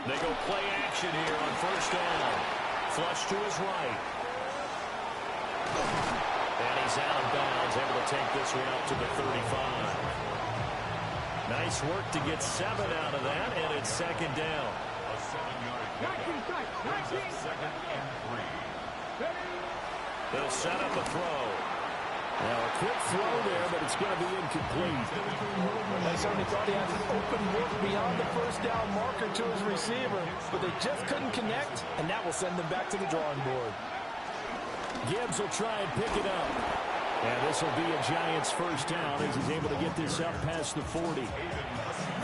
They go play action here on first down. Flush to his right. And he's out of bounds, able to take this one up to the 35. Nice work to get 7 out of that, and it's second down. A 7-yard pickup brings up second and 3. They'll set up a throw. Now a quick throw there, but it's going to be incomplete. They certainly thought he had an open look beyond the first down marker to his receiver, but they just couldn't connect, and that will send them back to the drawing board. Gibbs will try and pick it up. And this will be a Giants first down as he's able to get this up past the 40.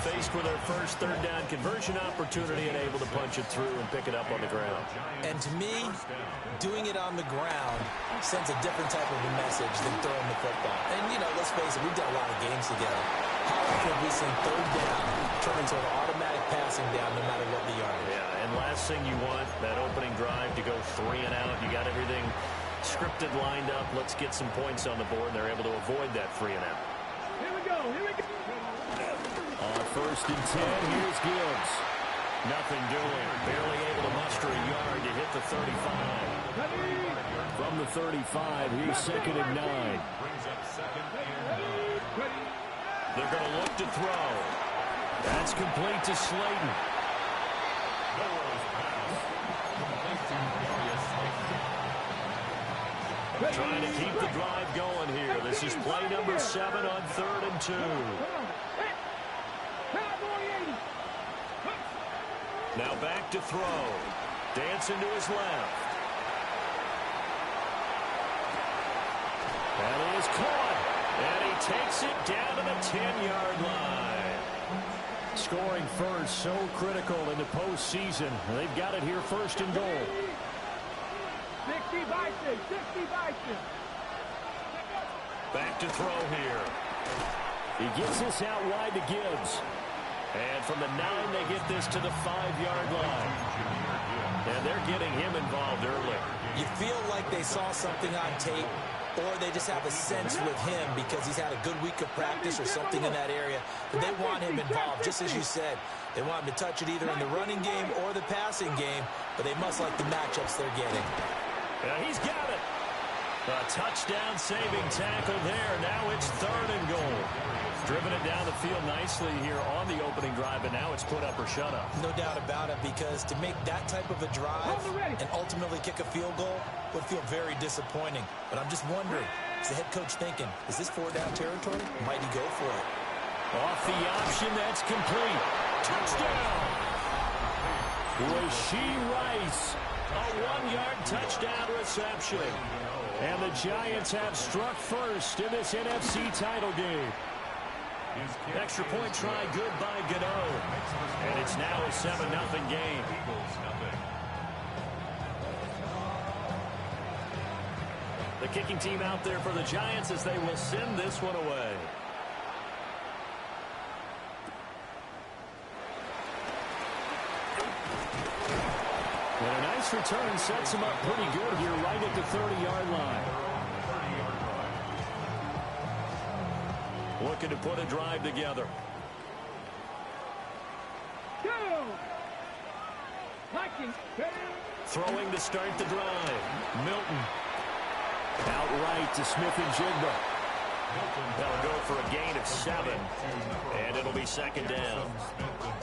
Faced with their first third down conversion opportunity and able to punch it through and pick it up on the ground. And to me, doing it on the ground sends a different type of a message than throwing the football. And, you know, let's face it, we've done a lot of games together. How often have we seen third down turn into an automatic passing down no matter what the yardage? Yeah, and last thing you want, that opening drive to go 3 and out. You got everything scripted, lined up. Let's get some points on the board, and they're able to avoid that 3 and out. Here we go. On first and 10, here's Gibbs. Nothing doing. Barely able to muster a yard to hit the 35. From the 35, here's second and 9. Brings up second and 9. They're going to look to throw. That's complete to Slayton. Trying to keep the drive going here. This is play number 7 on 3rd and 2. Now back to throw. Dancing to his left. That is caught. And he takes it down to the 10-yard line. Scoring first, so critical in the postseason. They've got it here first and goal. 60 Bison. Back to throw here. He gets this out wide to Gibbs. And from the 9, they get this to the 5-yard line. And they're getting him involved early. You feel like they saw something on tape, or they just have a sense with him because he's had a good week of practice or something in that area. But they want him involved, just as you said. They want him to touch it either in the running game or the passing game, but they must like the matchups they're getting. He's got it. A touchdown-saving tackle there. Now it's 3rd and goal. Driven it down the field nicely here on the opening drive, and now it's put up or shut up. No doubt about it, because to make that type of a drive and ultimately kick a field goal would feel very disappointing. But I'm just wondering, is the head coach thinking, is this 4-down territory? Might he go for it? Off the option, that's complete. Touchdown! Rashee Rice, a 1-yard touchdown reception. And the Giants have struck first in this NFC title game. Extra point try good by Gano. And it's now a 7-0 game. The kicking team out there for the Giants as they will send this one away. And a nice return sets him up pretty good here right at the 30-yard line. Looking to put a drive together. Throwing to start the drive. Milton. Outright to Smith-Njigba. They'll go for a gain of 7. And it'll be second down.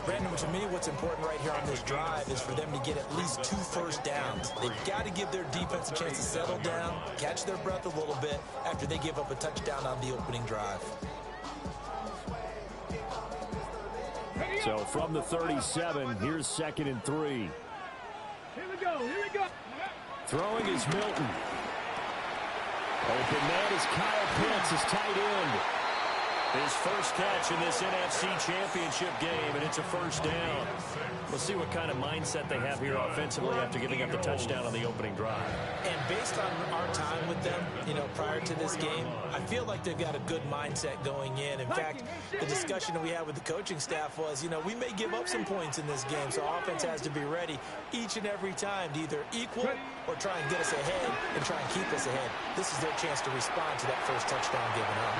Brandon, to me, what's important right here on this drive is for them to get at least 2 first downs. They've got to give their defense a chance to settle down, catch their breath a little bit after they give up a touchdown on the opening drive. So from the 37, here's 2nd and 3. Here we go. Throwing is Milton. Open man is Kyle Pitts, his tight end. His first catch in this NFC Championship game, and it's a first down. We'll see what kind of mindset they have here offensively after giving up the touchdown on the opening drive. And based on our time with them, prior to this game, I feel like they've got a good mindset going in. In fact, the discussion that we had with the coaching staff was, we may give up some points in this game, so offense has to be ready each and every time to either equal or try and get us ahead and try and keep us ahead. This is their chance to respond to that first touchdown given up.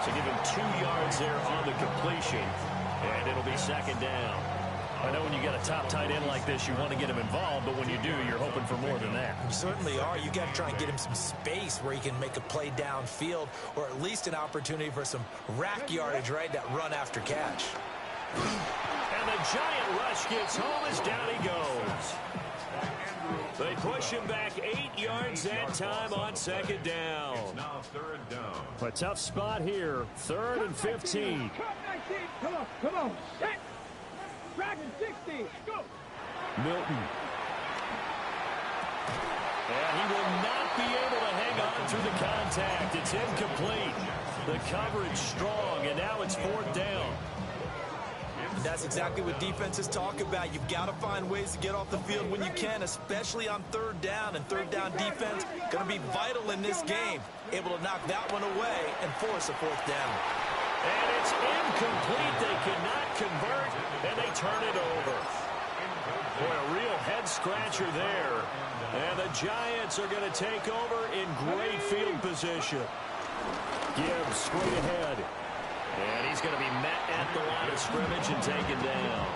So give him 2 yards there on the completion. And it'll be second down. I know when you get a top tight end like this, you want to get him involved, but when you do, you're hoping for more than that. You certainly are. You got to try and get him some space where he can make a play downfield, or at least an opportunity for some rack yardage, right? That run after catch. And the giant rush gets home as down he goes. They push him back 8 yards that time on second down. Now third down. A tough spot here. 3rd and 15. Come on. Set. Dragon 60. Go. Milton. And he will not be able to hang on through the contact. It's incomplete. The coverage strong, and now it's 4th down. And that's exactly what defenses talk about. You've got to find ways to get off the field when you can, especially on 3rd down. And 3rd down defense going to be vital in this game. Able to knock that one away and force a 4th down. And it's incomplete. They cannot convert, and they turn it over. Boy, a real head-scratcher there. And the Giants are going to take over in great field position. Gibbs straight ahead. And he's going to be met at the line of scrimmage and taken down.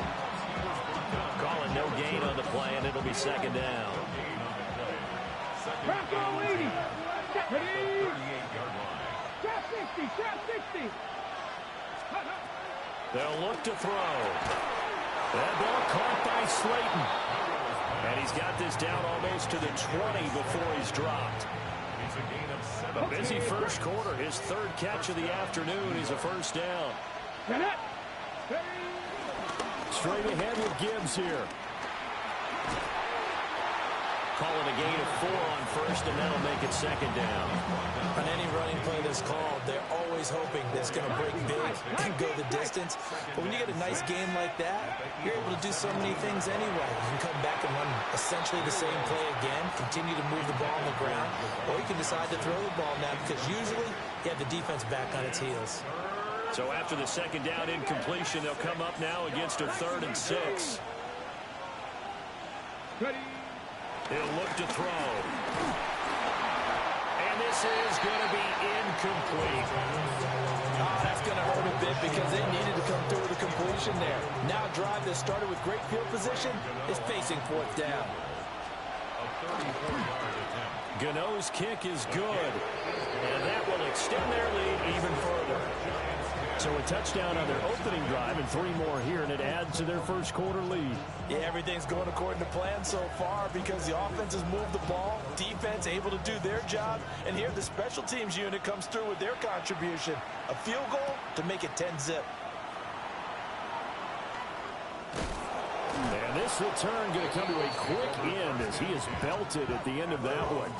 Calling no gain on the play, and it'll be second down. Back on 80. Ready. Trap 60. Trap 60. They'll look to throw. That ball caught by Slayton. And he's got this down almost to the 20 before he's dropped. A busy first quarter. His 3rd catch of the afternoon is a first down. Straight ahead with Gibbs here. Calling a gain of 4 on first, and that'll make it second down. On any running play that's called, they're always hoping that it's going to break big and go the distance. But when you get a nice game like that, you're able to do so many things anyway. You can come back and run essentially the same play again, continue to move the ball on the ground, or you can decide to throw the ball now because usually you have the defense back on its heels. So after the second down incompletion, they'll come up now against a 3rd and 6. Ready. He'll look to throw. And this is going to be incomplete. Oh, that's going to hurt a bit because they needed to come through with a completion there. Now a drive that started with great field position is facing 4th down. Gano's kick is good. And that will extend their lead even further. So a touchdown on their opening drive and 3 more here, and it adds to their first quarter lead. Yeah, everything's going according to plan so far because the offense has moved the ball, defense able to do their job, and here the special teams unit comes through with their contribution. A field goal to make it 10-zip. And this return going to come to a quick end as he is belted at the end of that one.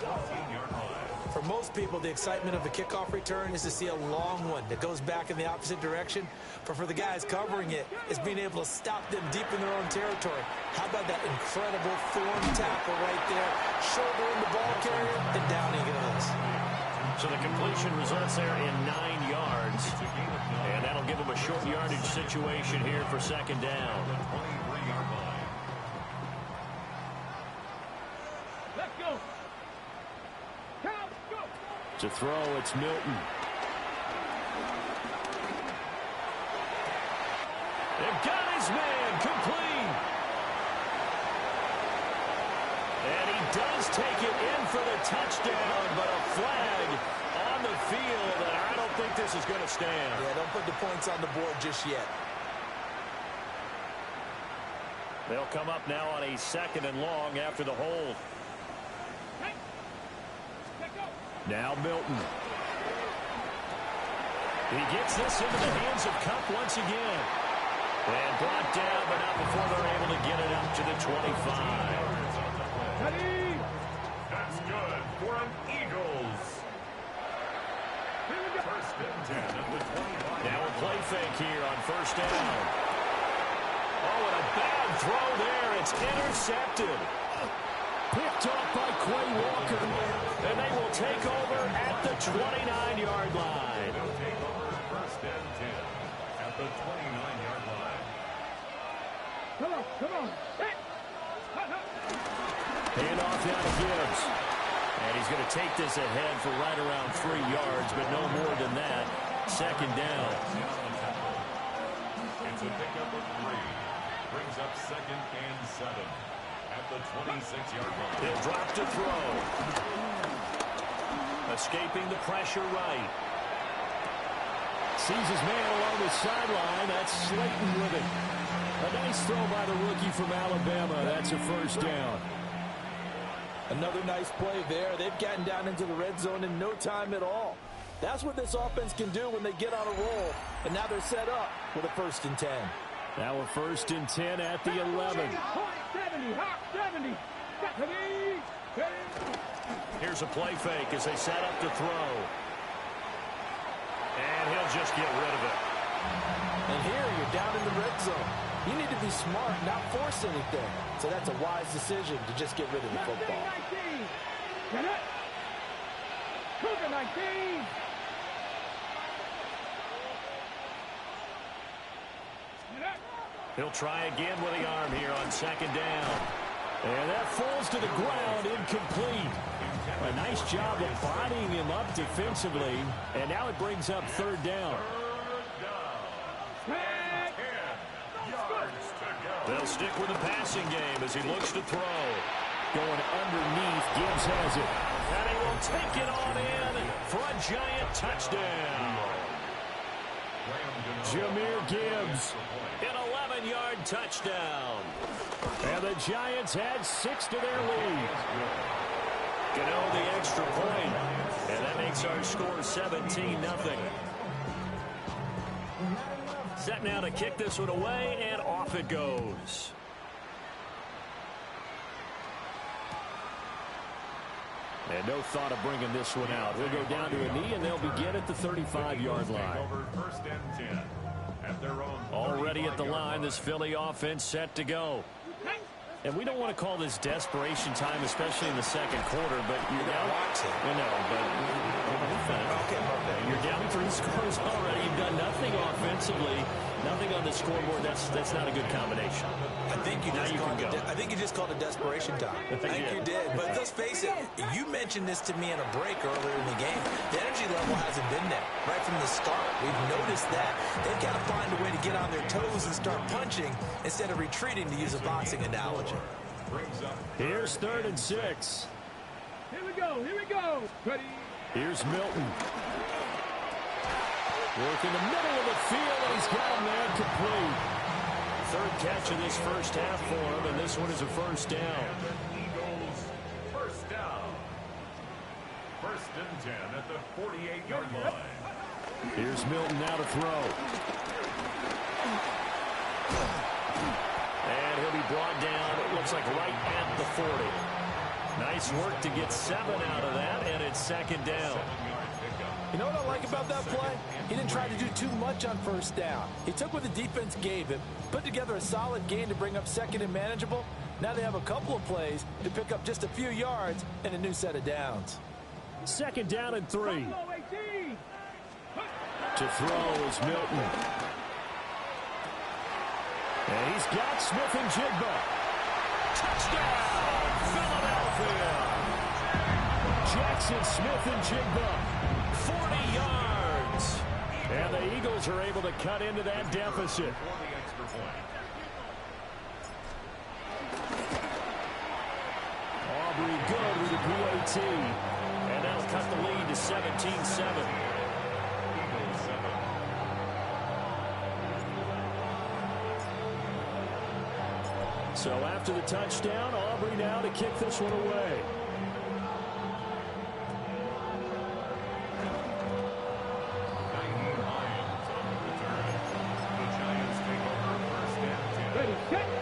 For most people, the excitement of the kickoff return is to see a long one that goes back in the opposite direction. But for the guys covering it, it's being able to stop them deep in their own territory. How about that incredible form tackle right there? Shoulder in the ball carrier, and down he goes. So the completion results there in 9 yards. And that'll give them a short yardage situation here for second down. Let's go. To throw, it's Milton. They've got his man complete. And he does take it in for the touchdown, but a flag on the field, and I don't think this is going to stand. Yeah, don't put the points on the board just yet. They'll come up now on a 2nd and long after the hold. Now Milton. He gets this into the hands of Cup once again. And brought down, but not before they're able to get it up to the 25. Ready. That's good for an Eagles. First and 10 at the 25. Now a play fake here on first down. Oh, and a bad throw there. It's intercepted. Picked off by Quay Walker. And they will take over at the 29-yard line. First and 10 at the 29-yard line. Come on. Hand off down to Gibbs. And he's going to take this ahead for right around 3 yards, but no more than that. Second down. It's a pickup of 3. Brings up 2nd and 7 at the 26-yard line. He'll drop to throw. Escaping the pressure right. Sees his man along the sideline. That's Slayton with it. A nice throw by the rookie from Alabama. That's a first down. Another nice play there. They've gotten down into the red zone in no time at all. That's what this offense can do when they get on a roll. And now they're set up with a 1st and 10. Now a 1st and 10 at the 11. 70, Hawk 70. Here's a play fake as they set up to throw. And he'll just get rid of it. And here you're down in the red zone. You need to be smart, not force anything. So that's a wise decision to just get rid of the football. 19. Cougar 19. He'll try again with the arm here on 2nd down. And that falls to the ground, incomplete. A nice job of bodying him up defensively. And now it brings up 3rd down. They'll stick with the passing game as he looks to throw. Going underneath, Gibbs has it. And he will take it on in for a giant touchdown. Jahmyr Gibbs, an 11-yard touchdown. And the Giants add 6 to their lead. Gano the extra point. And that makes our score 17-0. Set now to kick this one away, and off it goes. And no thought of bringing this one out. He'll go down to a knee, and they'll begin at the 35-yard line. 1st and 10 at their own. Already at the line, this Philly offense set to go. And we don't want to call this desperation time, especially in the 2nd quarter, but you're down. You're down 3 scores already. You've done nothing offensively, nothing on the scoreboard. That's not a good combination. I think you just called it desperation time. I think you did. But let's face it, you mentioned this to me in a break earlier in the game. The energy level hasn't been there right from the start. We've noticed that. They've got to find a way to get on their toes and start punching instead of retreating, to use a boxing analogy. Here's 3rd and 6. Here we go. Ready. Here's Milton. Work in the middle of the field, and he's got a man complete. 3rd catch of this first half for him, and this one is a first down. Eagles, first down. 1st and 10 at the 48-yard line. Here's Milton now to throw. And he'll be brought down, it looks like right at the 40. Nice work to get 7 out of that, and it's 2nd down. You know what I like about that play? He didn't try to do too much on 1st down. He took what the defense gave him, put together a solid gain to bring up 2nd and manageable. Now they have a couple of plays to pick up just a few yards and a new set of downs. 2nd down and 3. To throw is Milton. And he's got Smith-Njigba. Touchdown, Philadelphia. Jackson Smith-Njigba, 40 yards. And the Eagles are able to cut into that deficit. Aubrey good with a PAT. And that'll cut the lead to 17-7. So after the touchdown, Aubrey now to kick this one away.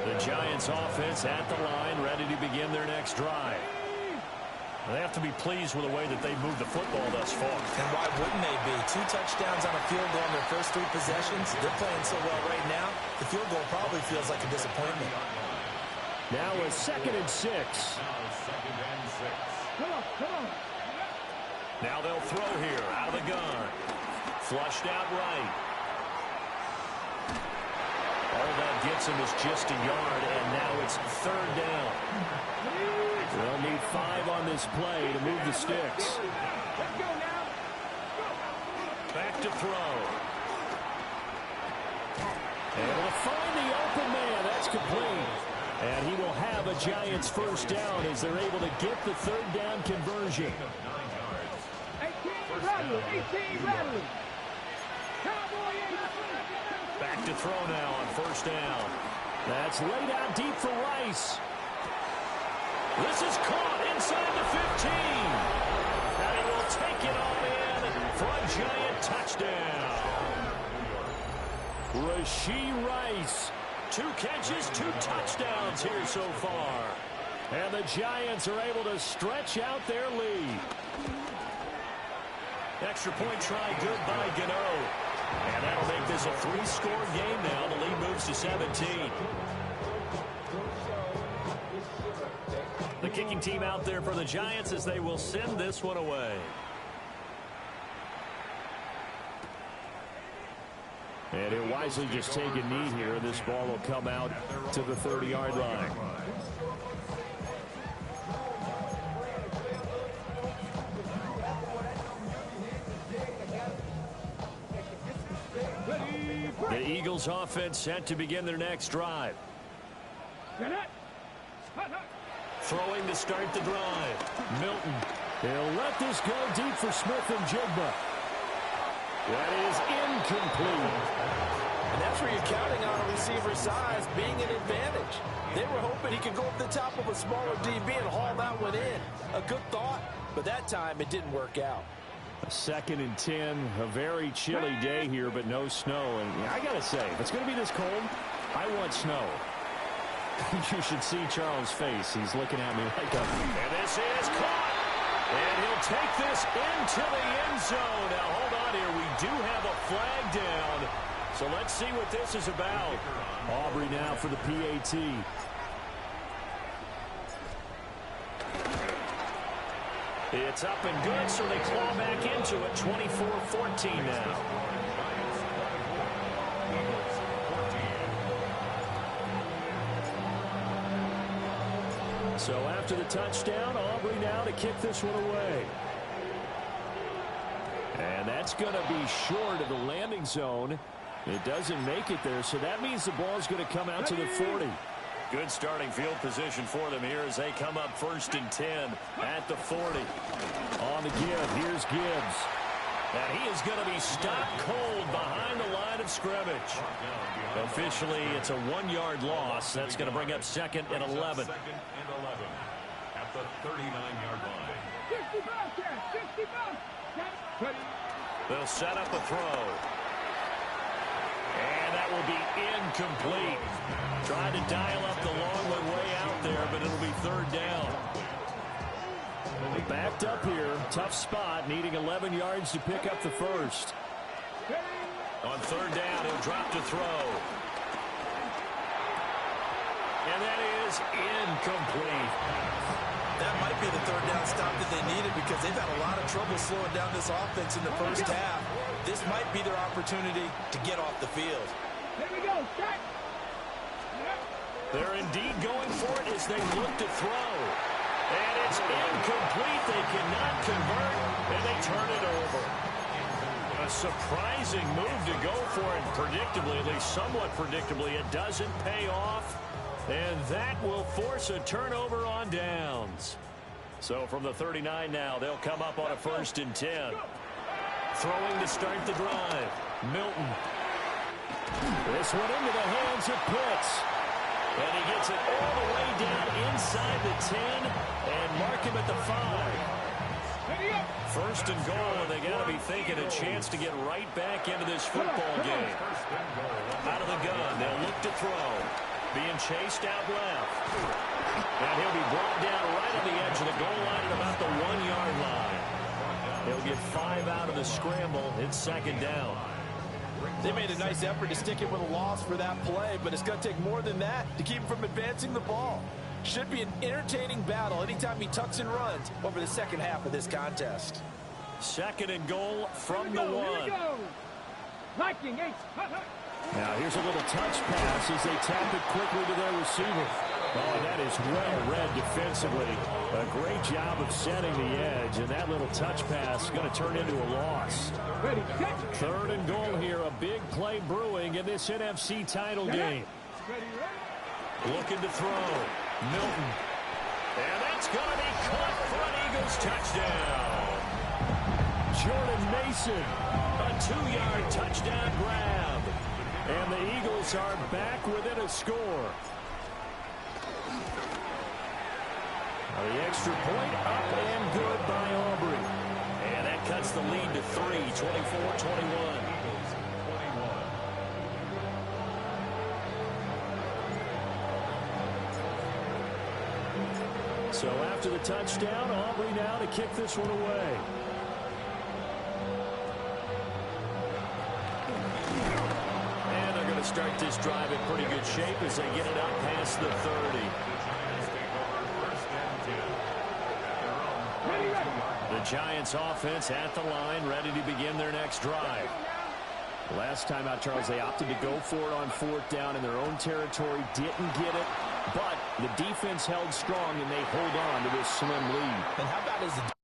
The Giants offense at the line, ready to begin their next drive. They have to be pleased with the way that they moved the football thus far. And why wouldn't they be? 2 touchdowns on a field goal in their first 3 possessions. They're playing so well right now, the field goal probably feels like a disappointment. Now a 2nd and 6. Come on. Now they'll throw here out of the gun. Flushed out right. All that gets him is just a yard, and now it's 3rd down. They'll need 5 on this play to move the sticks. Let's go now. Back to throw. Able to find the open man. That's complete. And he will have a Giants first down as they're able to get the third down conversion. 18 Bradley. 18 Bradley. Cowboy 8. Back to throw now on first down. That's laid out deep for Rice. This is caught inside the 15. And he will take it all in for a Giant touchdown. Rashee Rice. 2 catches, 2 touchdowns here so far. And the Giants are able to stretch out their lead. Extra point try good by Gano. And that'll make this a 3-score game now. The lead moves to 17. The kicking team out there for the Giants as they will send this one away. And he'll wisely just take a knee here. This ball will come out to the 30-yard line. The Eagles offense set to begin their next drive. Throwing to start the drive. Milton. He'll let this go deep for Smith and Jigba. That is incomplete. And that's where you're counting on a receiver's size being an advantage. They were hoping he could go up the top of a smaller DB and haul that one in. A good thought, but that time it didn't work out. A 2nd and 10, a very chilly day here, but no snow. And I got to say, if it's going to be this cold, I want snow. You should see Charles' face. He's looking at me like a... And this is caught. And he'll take this into the end zone. Now, hold on here. We do have a flag down. So let's see what this is about. Aubrey now for the PAT. It's up and good, so they claw back into it. 24-14 now. So after the touchdown, Aubrey now to kick this one away. And that's going to be short of the landing zone. It doesn't make it there, so that means the ball's going to come out to the 40. Good starting field position for them here as they come up 1st and 10 at the 40. On the give, here's Gibbs. And he is going to be stopped cold behind the line of scrimmage. Officially, it's a 1-yard loss. That's going to bring up 2nd and 11. 2nd and 11 at the 39-yard line. 60 Bobcats, 60 Bobcats. They'll set up a throw. And that will be incomplete. Tried to dial up the long way out there, but it'll be 3rd down. Backed up here, tough spot, needing 11 yards to pick up the first. On 3rd down, he'll drop to throw. And that is incomplete. That might be the 3rd down stop that they needed because they've had a lot of trouble slowing down this offense in the first half. This might be their opportunity to get off the field. Here we go, Jack. They're indeed going for it as they look to throw. And it's incomplete. They cannot convert, and they turn it over. A surprising move to go for it. Predictably, at least somewhat predictably, it doesn't pay off. And that will force a turnover on downs. So from the 39 now, they'll come up on a 1st and 10. Throwing to start the drive. Milton. This one into the hands of Pitts. And he gets it all the way down inside the 10 and mark him at the 5. 1st and goal, and they got to be thinking a chance to get right back into this football game. Out of the gun, they'll look to throw. Being chased out left. And he'll be brought down right on the edge of the goal line at about the 1-yard line. He'll get 5 out of the scramble. It's 2nd down. They made a nice effort to stick it with a loss for that play, but it's going to take more than that to keep him from advancing the ball. Should be an entertaining battle anytime he tucks and runs over the second half of this contest. 2nd and goal from the 1. Here we go. Now here's a little touch pass as they tap it quickly to their receiver. Oh, that is well read defensively. A great job of setting the edge, and that little touch pass is going to turn into a loss. Ready, set. 3rd and goal here. A big play brewing in this NFC title game. Ready, ready. Looking to throw. Milton. And that's going to be caught for an Eagles touchdown. Jordan Mason. A 2-yard touchdown grab. And the Eagles are back within a score. The extra point up and good by Aubrey. And that cuts the lead to 3, 24-21. So after the touchdown, Aubrey now to kick this one away. And they're going to start this drive in pretty good shape as they get it up past the 30. The Giants offense at the line, ready to begin their next drive. Last time out, Charles, they opted to go for it on 4th down in their own territory, didn't get it, but the defense held strong and they hold on to this slim lead. And how about the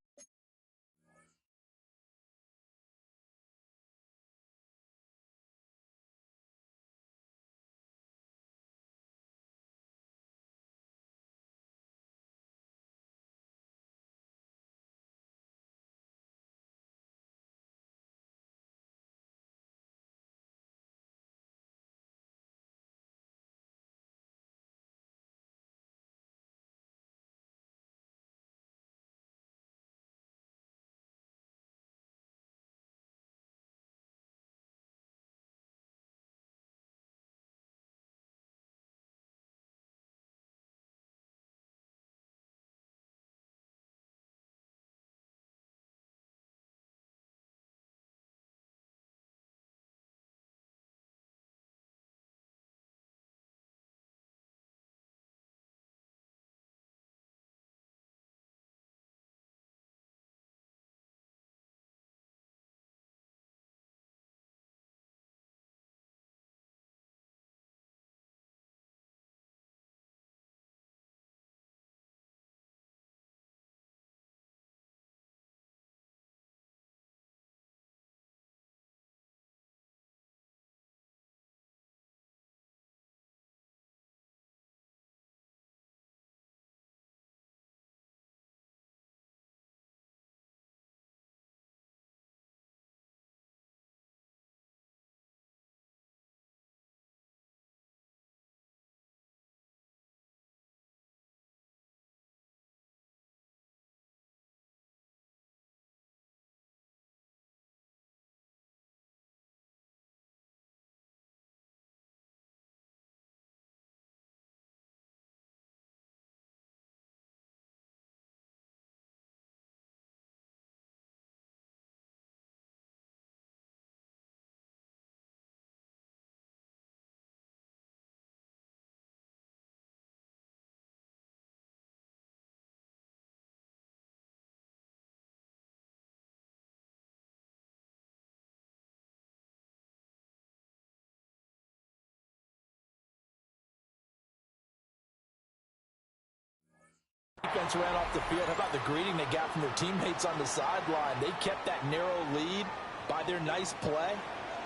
defense ran off the field? How about the greeting they got from their teammates on the sideline? They kept that narrow lead by their nice play.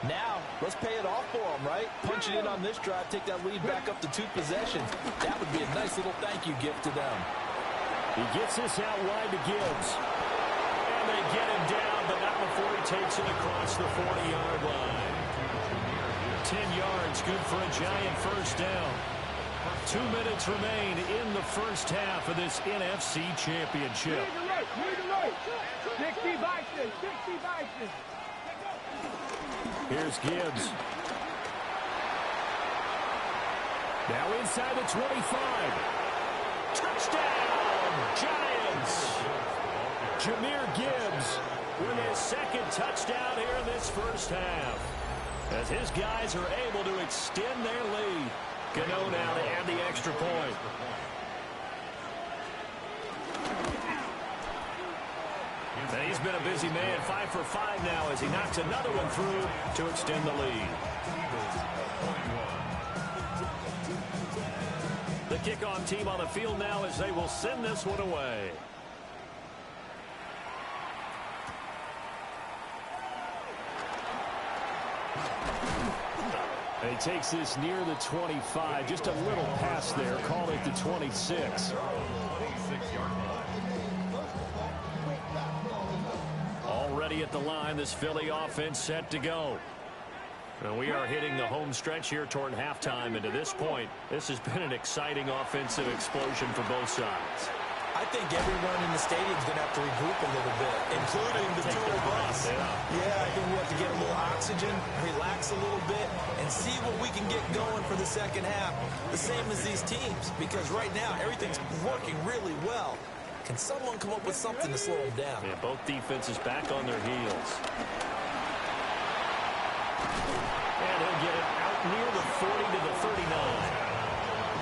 Now, let's pay it off for them, right? Punch it in on this drive, take that lead back up to 2 possessions. That would be a nice little thank you gift to them. He gets this out wide to Gibbs. And they get him down, but not before he takes it across the 40-yard line. 10 yards, good for a Giant first down. 2 minutes remain in the first half of this NFC Championship. 60 Bison, 60 Bison. Here's Gibbs. Now inside the 25. Touchdown, Giants! Jahmyr Gibbs with his 2nd touchdown here in this first half. As his guys are able to extend their lead. Gano now to add the extra point. And he's been a busy man, 5 for 5 now as he knocks another one through to extend the lead. The kickoff team on the field now as they will send this one away. And he takes this near the 25. Just a little pass there. Call it the 26. Already at the line, this Philly offense set to go. And we are hitting the home stretch here toward halftime. And to this point, this has been an exciting offensive explosion for both sides. I think everyone in the stadium is going to have to regroup a little bit, including the two of us. Yeah, I think we have to get a little oxygen, relax a little bit, and see what we can get going for the second half, the same as these teams, because right now everything's working really well. Can someone come up with something to slow them down? Yeah, both defenses back on their heels. And he'll get it out near the 40 to the 39.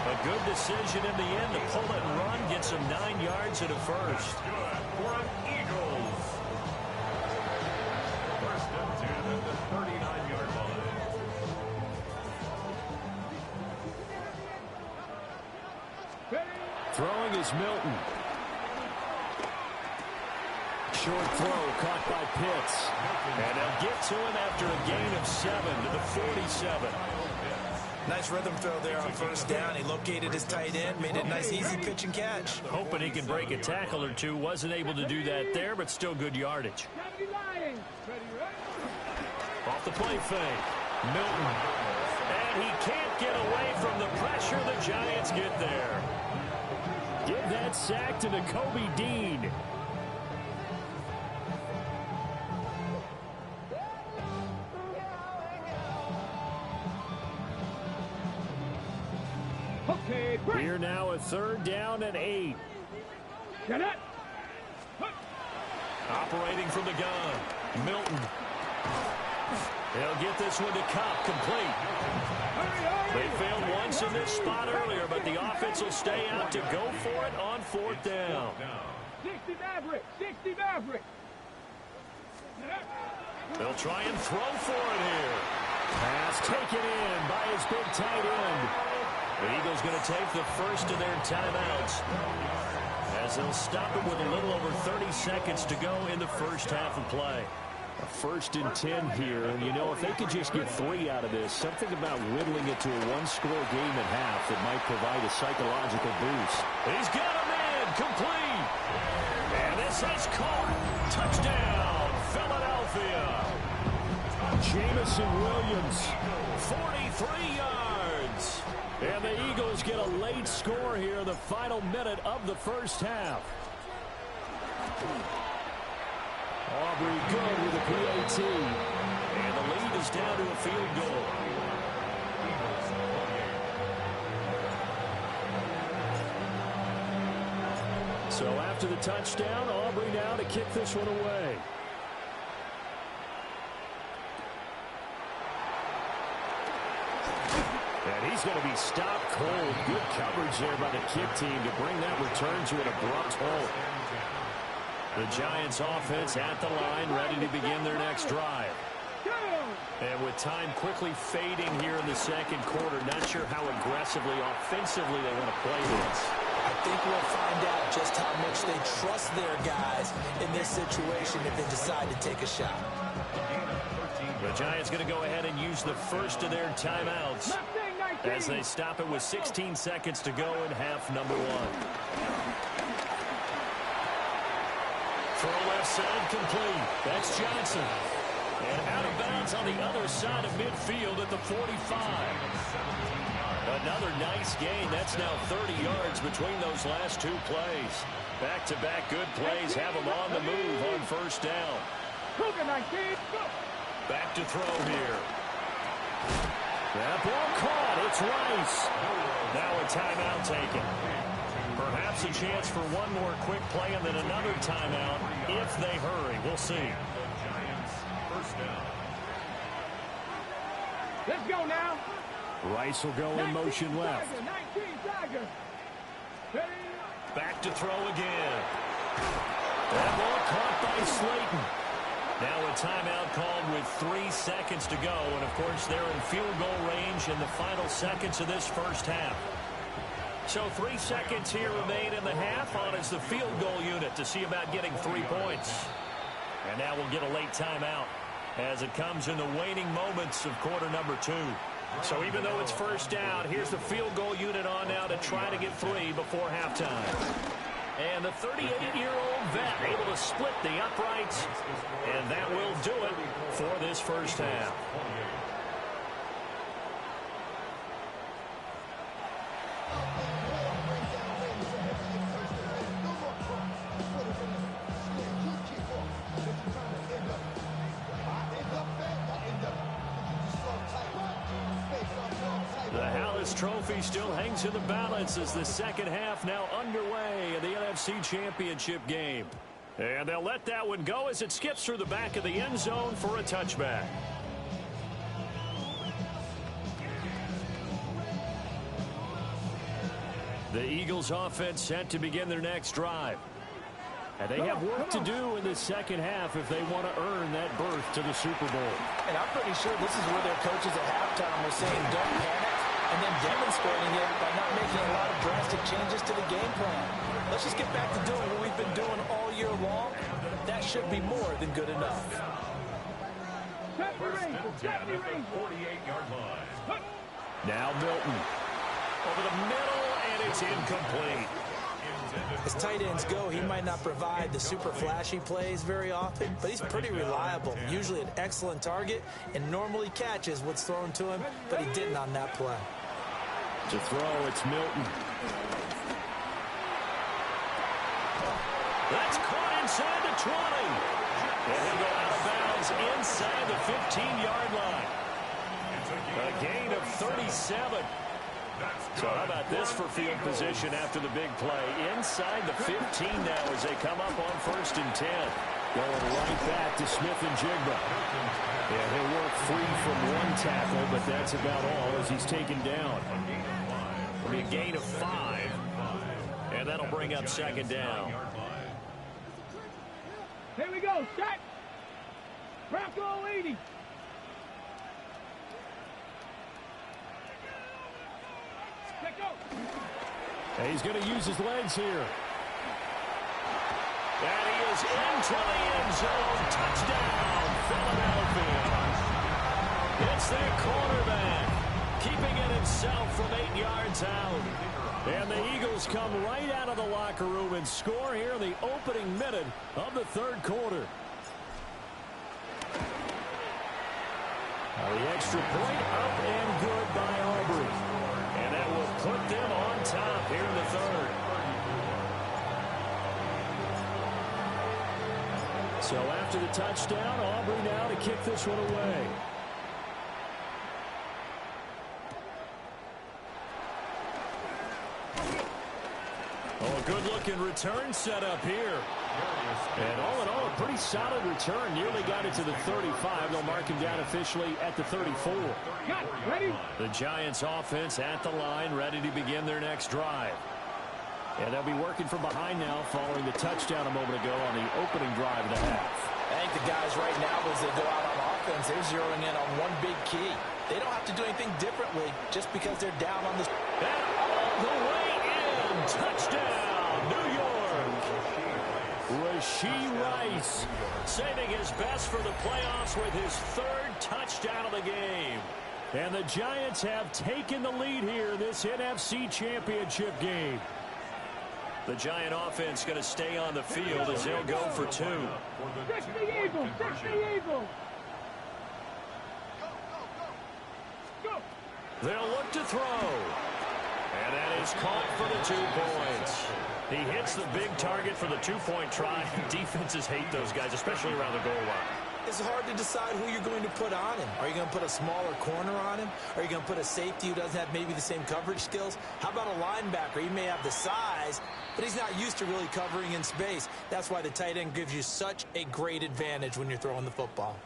A good decision in the end to pull it and run, gets him 9 yards and a first. For an Eagles. First and 10 at the 39-yard line. Throwing is Milton. Short throw caught by Pitts. And they'll get to him after a gain of 7 to the 47. Nice rhythm throw there on first down. He located his tight end, made it a nice, easy pitch and catch. Hoping he can break a tackle or two. Wasn't able to do that there, but still good yardage. Off the play fake. Milton. And he can't get away from the pressure. The Giants get there. Give that sack to Kobe Dean. Here now a third down and 8. Operating from the gun. Milton. They'll get this one to Cobb, complete. They failed once in this spot earlier, but the offense will stay out to go for it on fourth down. 60 Maverick, 60 Maverick. They'll try and throw for it here. Pass taken in by his big tight end. The Eagles going to take the first of their timeouts as they'll stop it with a little over 30 seconds to go in the first half of play. A 1st and 10 here, and you know, if they could just get 3 out of this, something about whittling it to a one-score game at half that might provide a psychological boost. He's got him in, complete. And this has caught. Touchdown, Philadelphia. Jamison Williams, 43 yards. And the Eagles get a late score here in the final minute of the first half. Aubrey good with a PAT. And the lead is down to a field goal. So after the touchdown, Aubrey now to kick this one away. And he's going to be stopped cold. Good coverage there by the kick team to bring that return to an abrupt halt. The Giants offense at the line, ready to begin their next drive. And with time quickly fading here in the second quarter, not sure how aggressively, offensively they want to play this. I think we'll find out just how much they trust their guys in this situation if they decide to take a shot. The Giants going to go ahead and use the first of their timeouts as they stop it with 16 seconds to go in half number 1. Throw left side complete. That's Johnson. And out of bounds on the other side of midfield at the 45. Another nice gain. That's now 30 yards between those last 2 plays. Back-to-back good plays have them on the move on first down. Back to throw here. That ball caught. It's Rice. Now a timeout taken. Perhaps a chance for one more quick play and then another timeout if they hurry. We'll see. Let's go now. Rice will go in motion left. Back to throw again. That ball caught by Slayton. Now a timeout called with 3 seconds to go. And, of course, they're in field goal range in the final seconds of this first half. So 3 seconds here remain in the half on as the field goal unit to see about getting 3 points. And now we'll get a late timeout as it comes in the waning moments of quarter number 2. So even though it's first down, here's the field goal unit on now to try to get 3 before halftime. And the 38-year-old vet able to split the uprights, and that will do it for this first half. Trophy still hangs in the balance as the second half now underway in the NFC Championship game. And they'll let that one go as it skips through the back of the end zone for a touchback. The Eagles offense set to begin their next drive. And they have work to do in the second half if they want to earn that berth to the Super Bowl. And I'm pretty sure this is where their coaches at halftime were saying, don't panic. And then demonstrating it by not making a lot of drastic changes to the game plan. Let's just get back to doing what we've been doing all year long. That should be more than good enough. First and 10 at the 48-yard line. Now Milton. Over the middle, and it's incomplete. As tight ends go, he might not provide the super flashy plays very often, but he's pretty reliable. Usually an excellent target and normally catches what's thrown to him, but he didn't on that play. To throw, it's Milton. That's caught inside the 20. And he'll go out of bounds inside the 15-yard line. A gain of 37. So how about this for field position after the big play? Inside the 15 now as they come up on 1st and 10. Going right back to Smith and Jigba. Yeah, he'll work free from one tackle, but that's about all as he's taken down. It'll be a gain of 5. And that'll bring up second down. Here we go, set. Bronco 80. And he's going to use his legs here. And he is into the end zone. Touchdown, Philadelphia. It's their quarterback, keeping it himself from 8 yards out. And the Eagles come right out of the locker room and score here in the opening minute of the third quarter. Now the extra point up and good by Aubrey. And that will put them on top here in the third. So after the touchdown, Aubrey now to kick this one away. Oh, a good-looking return set up here. And all in all, a pretty solid return. Nearly got it to the 35. They'll mark him down officially at the 34. Ready? The Giants offense at the line, ready to begin their next drive. And they'll be working from behind now following the touchdown a moment ago on the opening drive of the half. I think the guys right now, as they go out on offense, they're zeroing in on one big key. They don't have to do anything differently just because they're down on this. And all the way in. Touchdown, New York. Rashee Rice saving his best for the playoffs with his third touchdown of the game. And the Giants have taken the lead here in this NFC Championship game. The Giant offense going to stay on the field as they'll go for 2. 60 Eagles, 60 Eagles. Go. They'll look to throw. And that is caught for the 2 points. He hits the big target for the 2-point try. Defenses hate those guys, especially around the goal line. It's hard to decide who you're going to put on him. Are you going to put a smaller corner on him? Are you going to put a safety who doesn't have maybe the same coverage skills? How about a linebacker? He may have the size, but he's not used to really covering in space. That's why the tight end gives you such a great advantage when you're throwing the football.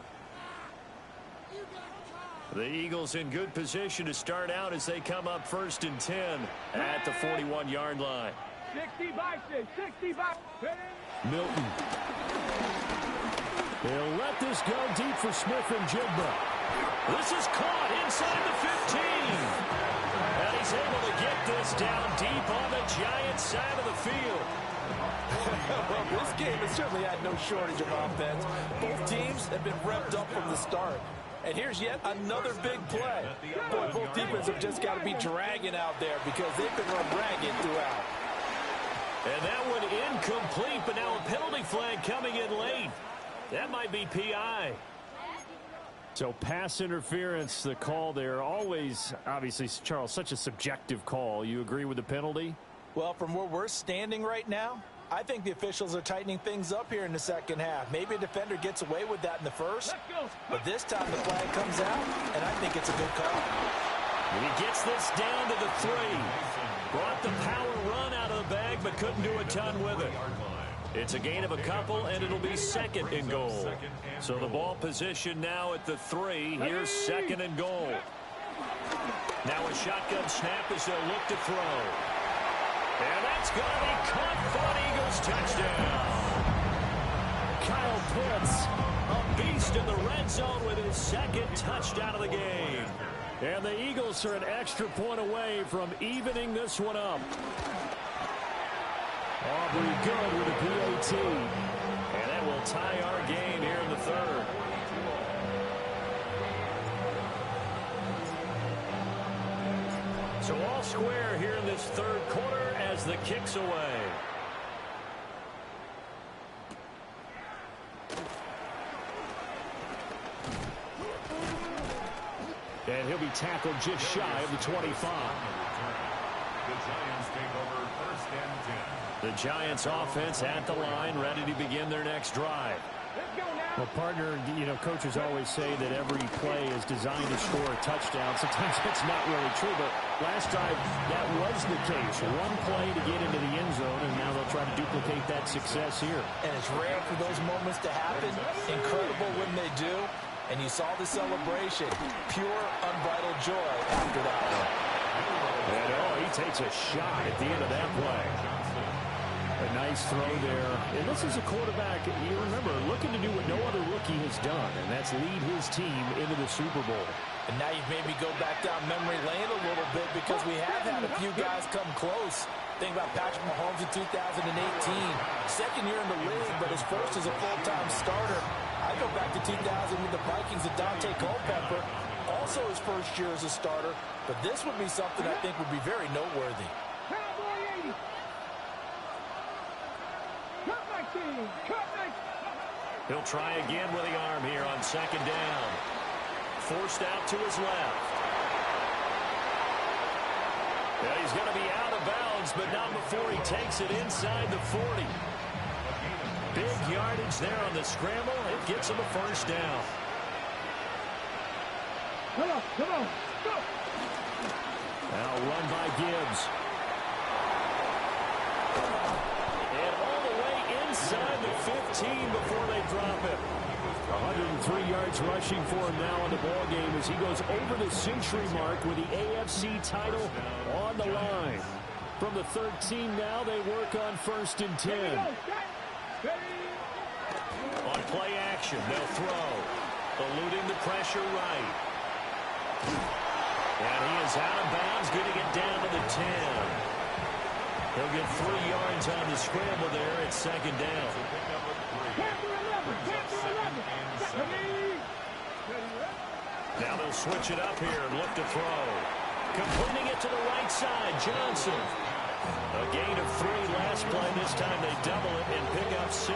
The Eagles in good position to start out as they come up 1st and 10 at the 41-yard line. 60 by 6, 60 by 6. Milton. They'll let this go deep for Smith and Jigba. This is caught inside the 15. And he is able to get this down deep on the Giants side of the field. Well, this game has certainly had no shortage of offense. Both teams have been revved up from the start. And here's yet another big play. Boy, both defenses have just got to be dragging out there because they've been run ragged throughout. And that one incomplete, but now a penalty flag coming in late. That might be PI. So pass interference, the call there. Always, obviously, Charles, such a subjective call. You agree with the penalty? Well, from where we're standing right now, I think the officials are tightening things up here in the second half. Maybe a defender gets away with that in the first, but this time the flag comes out, and I think it's a good call. And he gets this down to the 3. Brought the power run out of the bag, but couldn't do a ton with it. It's a gain of a couple, and it'll be second and goal. So the ball position now at the 3. Here's second and goal. Now a shotgun snap as they'll look to throw. And that's going to be caught for an Eagles touchdown. Kyle Pitts, a beast in the red zone with his second touchdown of the game. And the Eagles are an extra point away from evening this one up. Aubrey good with a PAT. And that will tie our game here in the third. So all square here in this third quarter as the kick's away. And he'll be tackled just shy of the 25. The Giants take over first and 10. The Giants offense at the line, ready to begin their next drive. Well, partner, you know, coaches always say that every play is designed to score a touchdown. Sometimes that's not really true, but last drive, that was the case. One play to get into the end zone, and now they'll try to duplicate that success here. And it's rare for those moments to happen. Incredible when they do. And you saw the celebration. Pure, unbridled joy after that one. And, oh, he takes a shot at the end of that play. A nice throw there. And this is a quarterback, you remember, looking to do what no other rookie has done, and that's lead his team into the Super Bowl. And now you've made me go back down memory lane a little bit because we have had a few guys come close. Think about Patrick Mahomes in 2018. Second year in the league, but his first as a full-time starter. I go back to 2000 with the Vikings and Dante Culpepper. Also his first year as a starter. But this would be something I think would be very noteworthy. He'll try again with the arm here on second down. Forced out to his left. Yeah, he's going to be out of bounds, but not before he takes it inside the 40. Big yardage there on the scramble. It gets him a first down. Come on, go! Now run by Gibbs. And all the way inside the 15 before they drop it. 103 yards rushing for him now in the ball game as he goes over the century mark with the AFC title on the line. From the 13 now, they work on first and 10. On play action, they'll throw. Eluding the pressure right. And he is out of bounds, getting it down to the 10. He'll get 3 yards on the scramble there at second down. Now they'll switch it up here and look to throw. Completing it to the right side, Johnson. A gain of 3 last play. This time they double it and pick up 6.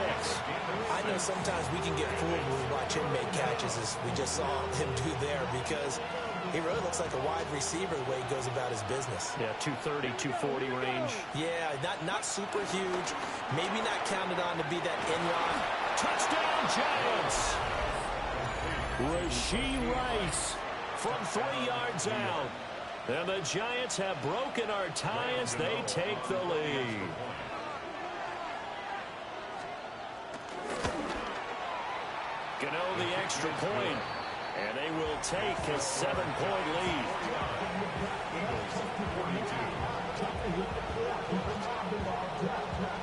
I know sometimes we can get fooled when we watch him make catches, as we just saw him do there, because he really looks like a wide receiver the way he goes about his business. Yeah, 230, 240 range. Yeah, not super huge. Maybe not counted on to be that in-line. Touchdown, Giants! Rashee Rice From 3 yards out. And the Giants have broken our tie as they take the lead. Gano the extra point, and they will take a 7-point lead.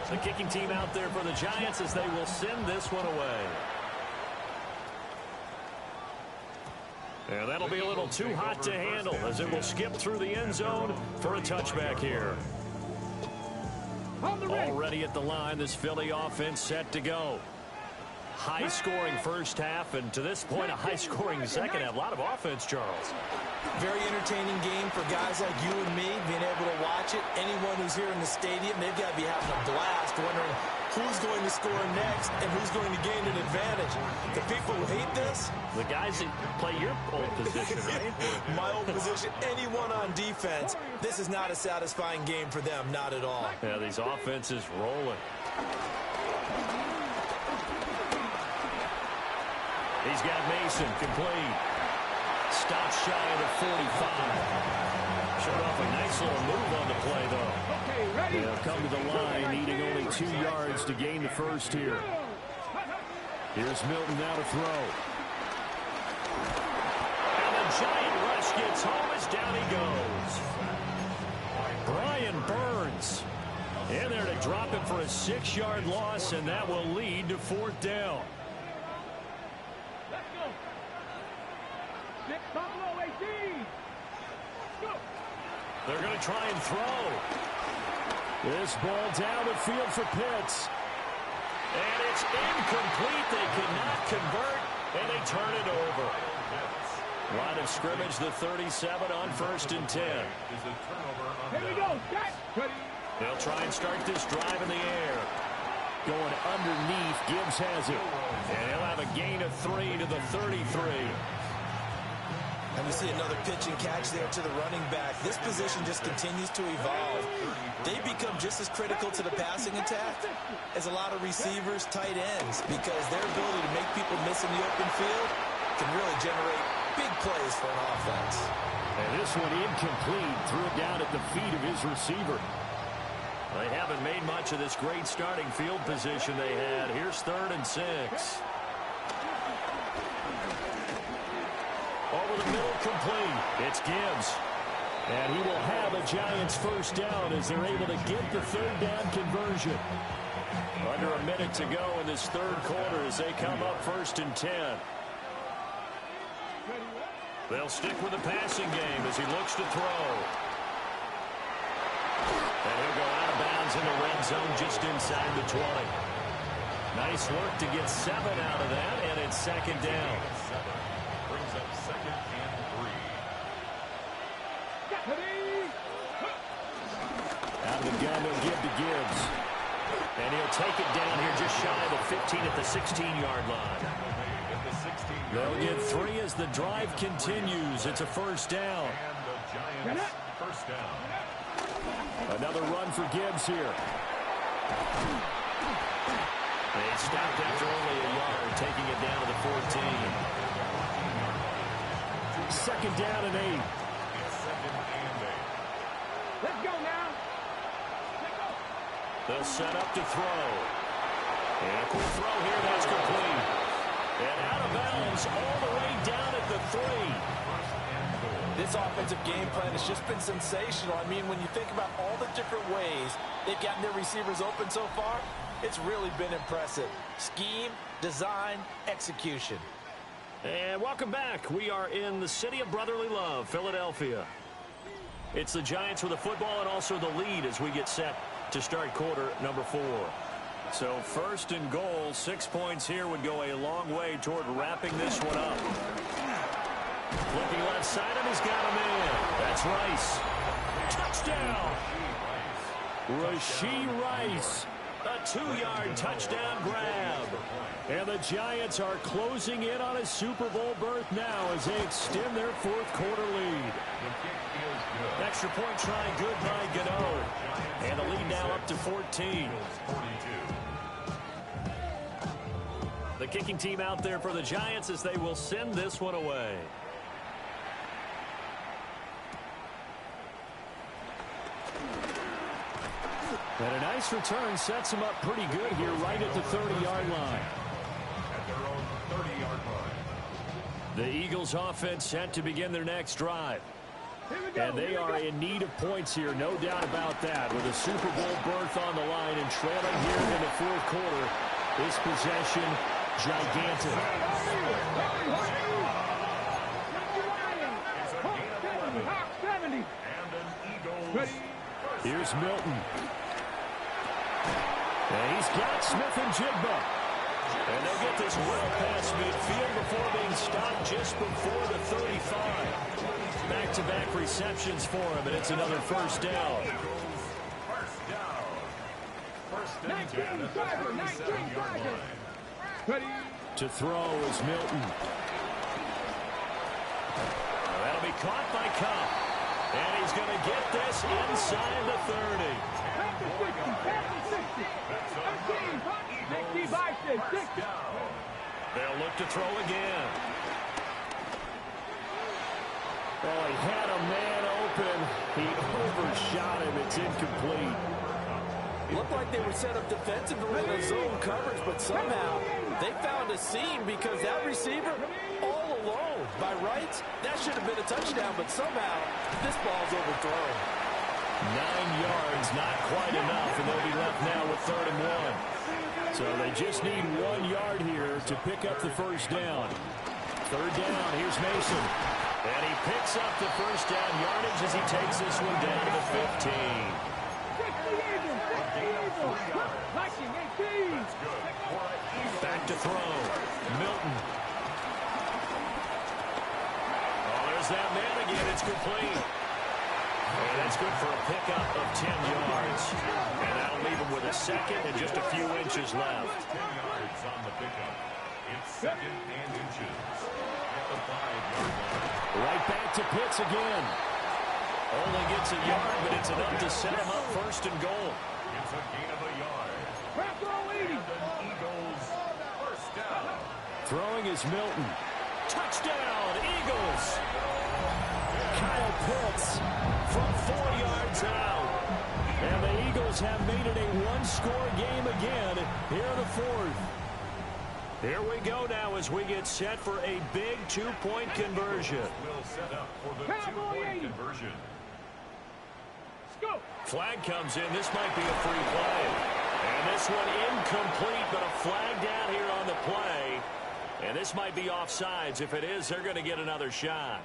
The kicking team out there for the Giants as they will send this one away. And that'll be a little too hot to handle as it will skip through the end zone for a touchback here. Already at the line, this Philly offense set to go. High-scoring first half, and to this point, a high-scoring second half. A lot of offense, Charles. Very entertaining game for guys like you and me, being able to watch it. Anyone who's here in the stadium, they've got to be having a blast, wondering who's going to score next and who's going to gain an advantage. The people who hate this, the guys that play your old position, right? My old position, anyone on defense, this is not a satisfying game for them, not at all. Yeah, these offenses rolling. He's got Mason complete. Stop shy of the 45. Showed off a nice little move on the play, though. Okay, ready? They'll come to the line, needing only 2 yards to gain the first here. Here's Milton now to throw. And the giant rush gets home as down he goes. Brian Burns in there to drop him for a 6-yard loss, and that will lead to 4th down. Let's go. 6, top low, 18. Go. They're going to try and throw. This ball down the field for Pitts. And it's incomplete. They cannot convert, and they turn it over. Line of scrimmage, the 37 on 1st and 10. Here we go. Set. Ready. They'll try and start this drive in the air. Going underneath, Gibbs has it. And he'll have a gain of 3 to the 33. And we see another pitch and catch there to the running back. This position just continues to evolve. They become just as critical to the passing attack as a lot of receivers, tight ends, because their ability to make people miss in the open field can really generate big plays for an offense. And this one incomplete. Threw it down at the feet of his receiver. They haven't made much of this great starting field position they had. Here's 3rd and 6. Over the middle, complete. It's Gibbs. And he will have a Giants first down as they're able to get the 3rd down conversion. Under a minute to go in this 3rd quarter as they come up 1st and 10. They'll stick with the passing game as he looks to throw. And he'll go out of bounds in the red zone just inside the 20. Nice work to get 7 out of that, and it's 2nd down. Brings up 2nd and 3. Out of the gun, they'll give to Gibbs. And he'll take it down here just shy of the 15 at the 16-yard line. They'll get 3 as the drive continues. It's a 1st down. And the Giants first down. Another run for Gibbs here. They stopped after only a yard, taking it down to the 14. 2nd down and 8. It's 2nd and 8. Let's go now. Let's go. They'll set up to throw. And a quick throw here, that's complete. And out of bounds all the way down at the 3. This offensive game plan has just been sensational. I mean, when you think about all the different ways they've gotten their receivers open so far, it's really been impressive. Scheme, design, execution. And welcome back. We are in the city of brotherly love, Philadelphia. It's the Giants with the football and also the lead as we get set to start quarter number 4. So 1st and goal, 6 points here would go a long way toward wrapping this one up. Looking left side, and he's got a man. That's Rice. Touchdown! Rashee Rice. A 2-yard touchdown grab. And the Giants are closing in on a Super Bowl berth now as they extend their 4th quarter lead. Extra point try good by Gano. And the lead now up to 14. The kicking team out there for the Giants as they will send this one away. And a nice return sets them up pretty good here right at the 30-yard line. At their own 30-yard line. The Eagles offense set to begin their next drive. And they are in need of points here, no doubt about that. With a Super Bowl berth on the line and trailing here in the 4th quarter, this possession gigantic. Here's Milton. And he's got Smith and Jigba. And they'll get this well past midfield before being stopped just before the 35. Back-to-back receptions for him, and it's another first down. First and 10 at the 37-yard line. To throw is Milton. That'll be caught by Cobb. And he's going to get this inside the 30. They'll look to throw again. Oh, he had a man open. He overshot him. It's incomplete. Looked like they were set up defensively in a zone coverage, but somehow they found a seam because that receiver all alone. By rights, that should have been a touchdown, but somehow this ball's overthrown. 9 yards, not quite enough, and they'll be left now with 3rd and 1. So they just need 1 yard here to pick up the first down. 3rd down, here's Mason. And he picks up the first down yardage as he takes this one down to the 15. Back to throw. Milton. Oh, there's that man again. It's complete. And that's good for a pickup of 10 yards. And that'll leave him with a second and just a few inches left. 10 yards on the pickup. It's 2nd and inches at the 5-yard line. Right back to Pitts again. Only gets a yard, but it's enough to set him up 1st and goal. It's a gain of a yard. And the Eagles first down. Throwing is Milton. Touchdown, Eagles. Kyle Pitts from 4 yards out. And the Eagles have made it a one-score game again here in the 4th. Here we go now as we get set for a big two-point conversion. Will set up for the two-point conversion. Flag comes in. This might be a free play. And this one incomplete, but a flag down here on the play. And this might be offsides. If it is, they're going to get another shot.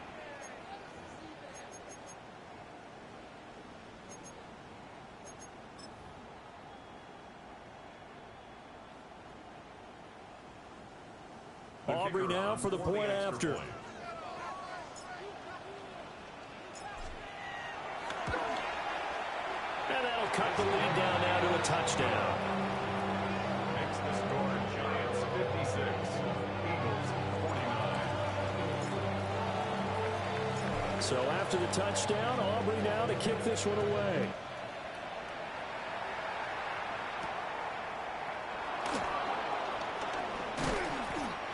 Aubrey now for the point after. And that'll cut the lead down now to a touchdown. Makes the score Giants 56, Eagles 49. So after the touchdown, Aubrey now to kick this one away.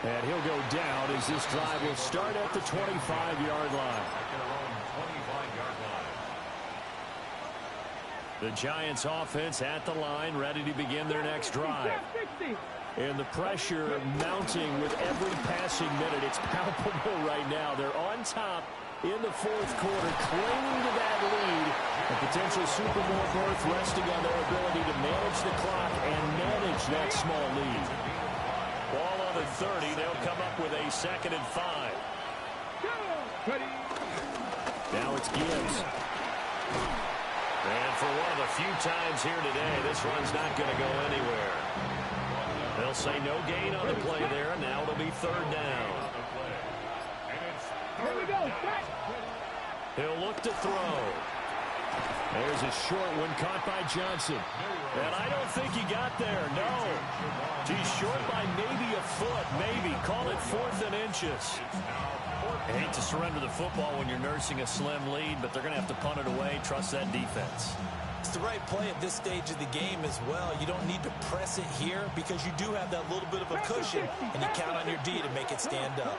And he'll go down as this drive will start at the 25-yard line. The Giants offense at the line, ready to begin their next drive. And the pressure mounting with every passing minute. It's palpable right now. They're on top in the 4th quarter, clinging to that lead. A potential Super Bowl berth resting on their ability to manage the clock and manage that small lead. Ball on the 30. They'll come up with a 2nd and 5. Now it's Gibbs. And for one of the few times here today, this run's not going to go anywhere. They'll say no gain on the play there. Now it'll be 3rd down. He'll look to throw. There's a short one caught by Johnson. And I don't think he got there. No. He's short by maybe a foot. Maybe. Call it 4th and inches. I hate to surrender the football when you're nursing a slim lead, but they're going to have to punt it away. Trust that defense. It's the right play at this stage of the game as well. You don't need to press it here because you do have that little bit of a cushion, and you count on your D to make it stand up.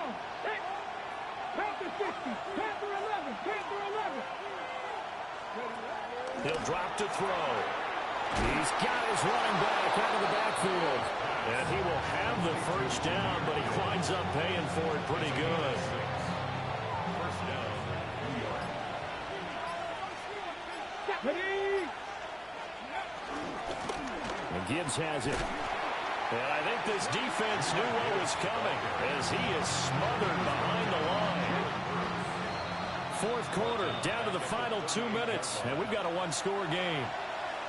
He'll drop to throw. He's got his running back out of the backfield. And he will have the first down, but he winds up paying for it pretty good. First down, New York. And Gibbs has it. And I think this defense knew what was coming as he is smothered behind the line. fourth quarter, down to the final 2 minutes, and we've got a one-score game.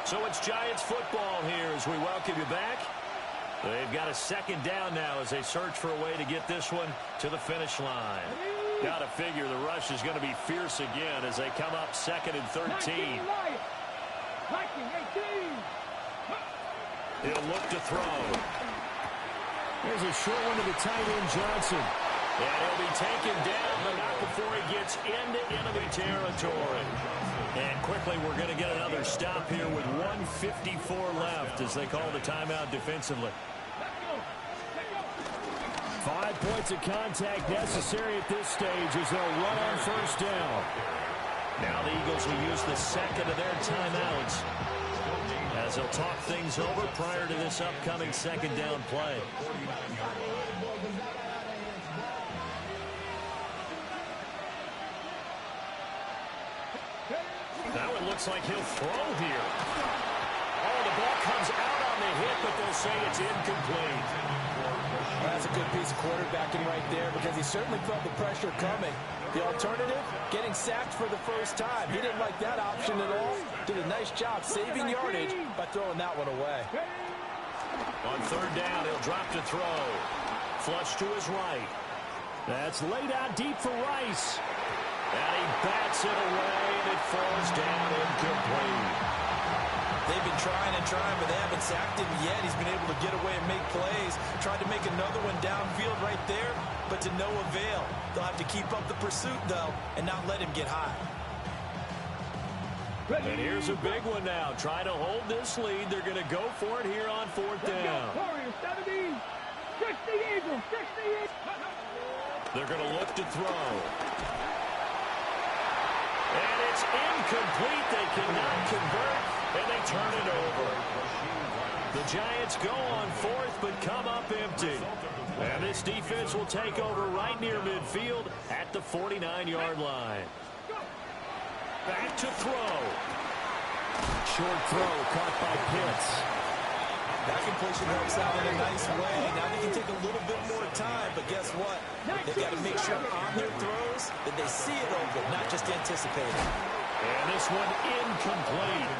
So it's Giants football here as we welcome you back. They've got a second down now as they search for a way to get this one to the finish line. Got to figure the rush is going to be fierce again as they come up 2nd and 13. He'll look to throw. There's a short one to the tight end, Johnson. And he'll be taken down, but not before he gets into enemy territory. And quickly, we're going to get another stop here with 1:54 left as they call the timeout defensively. 5 points of contact necessary at this stage as they'll run on first down. Now the Eagles will use the second of their timeouts as they'll talk things over prior to this upcoming second down play. Now it looks like he'll throw here. Oh, the ball comes out on the hit, but they'll say it's incomplete. That's a good piece of quarterbacking right there because he certainly felt the pressure coming. The alternative, getting sacked for the first time. He didn't like that option at all. Did a nice job saving yardage by throwing that one away. On third down, he'll drop to throw. Flush to his right. That's laid out deep for Rice. And he bats it away, and it falls down incomplete. They've been trying and trying, but they haven't sacked him yet. He's been able to get away and make plays. Tried to make another one downfield right there, but to no avail. They'll have to keep up the pursuit, though, and not let him get high. And here's a big one now. Trying to hold this lead. They're going to go for it here on fourth down. They're going to look to throw. And it's incomplete. They cannot convert, and they turn it over. The Giants go on fourth, but come up empty. And this defense will take over right near midfield at the 49-yard line. Back to throw. Short throw caught by Pitts. That completion helps out in a nice way. Now they can take a little bit more time, but guess what? They've got to make sure on their throws that they see it open, not just anticipate it. And this one incomplete.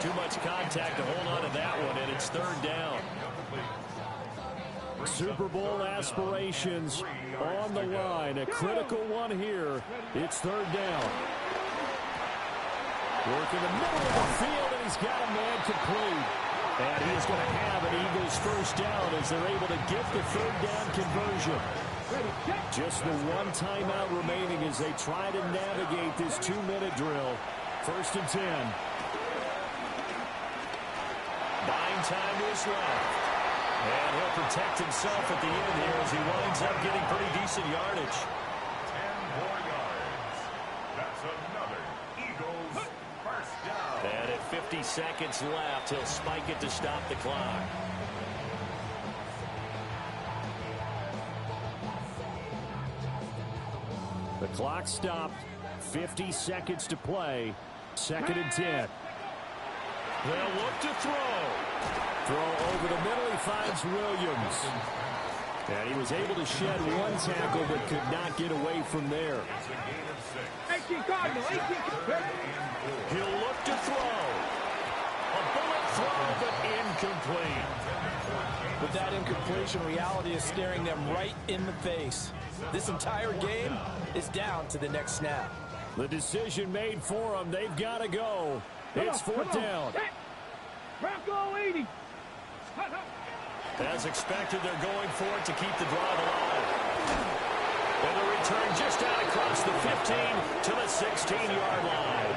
Too much contact to hold on to that one, and it's third down. Super Bowl aspirations on the line. A critical one here. It's third down. Work in the middle of the field, and he's got a man complete. And he is going to have an Eagles first down as they're able to get the third down conversion. Just the one timeout remaining as they try to navigate this 2-minute drill. First and 10. Buying time to his left. And he'll protect himself at the end here as he winds up getting pretty decent yardage. 10 more yards. That's another Eagles first down. And at 50 seconds left, he'll spike it to stop the clock. The clock stopped. 50 seconds to play. Second and 10. They'll look to throw. Throw over the middle. He finds Williams. And he was able to shed one tackle but could not get away from there. He'll look to throw. A bullet throw, but incomplete. With that incompletion, reality is staring them right in the face. This entire game is down to the next snap. The decision made for them. They've got to go. It's fourth down. Bronco 80. As expected, they're going for it to keep the drive alive. And the return just out across the 15 to the 16-yard line.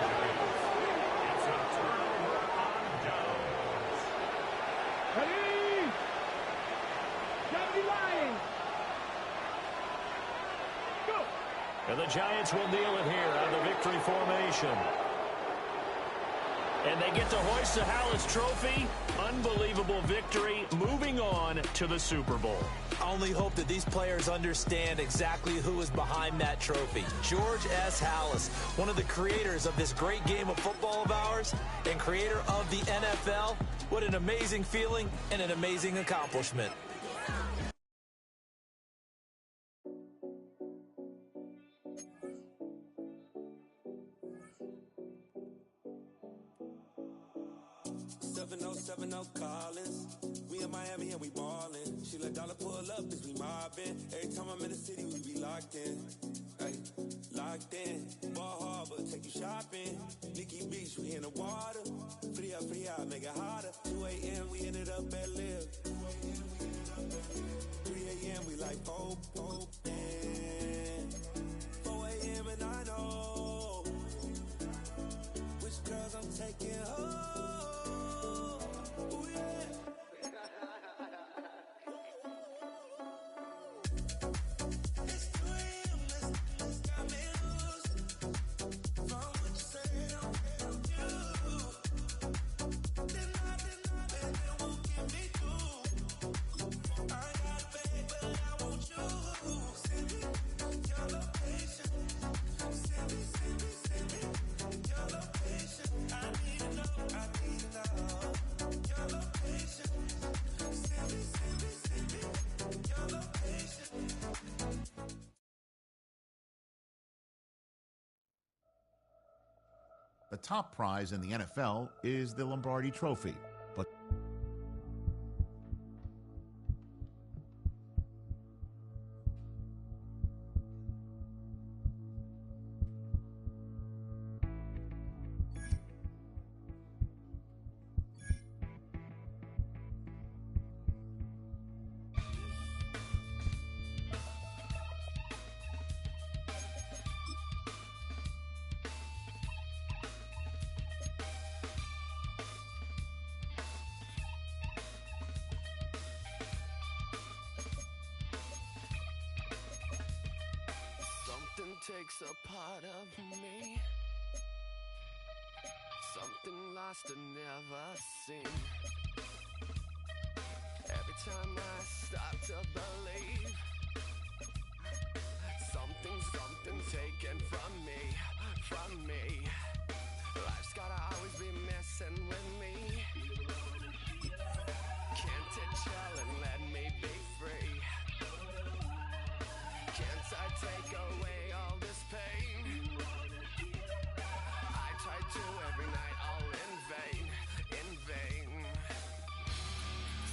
It's a turnover on downs. Ready? 70 Lions. Go. And the Giants will kneel it here out of the victory formation. And they get to hoist the Hallis Trophy. Unbelievable victory, moving on to the Super Bowl. I only hope that these players understand exactly who is behind that trophy. George S. Hallis, one of the creators of this great game of football of ours and creator of the NFL. What an amazing feeling and an amazing accomplishment. 707 Collins. We in Miami and we ballin'. She let dollar pull up as we mobbin'. Every time I'm in the city, we be locked in. Ay, locked in. Ball Harbor, take you shopping. Nikki Beach, we in the water. Free up, make it hotter. 2 a.m., we ended up at Live. 3 a.m., we like Pope. And 4 a.m. and I know which girls I'm taking home. Ooh, yeah. The top prize in the NFL is the Lombardi Trophy, but takes a part of me, something lost and never seen. Every time I start to believe, something's taken from me. Life's gotta always be messing with me. Can't it chill and let me be free? Can't I take away all this pain? I try to every night, all in vain.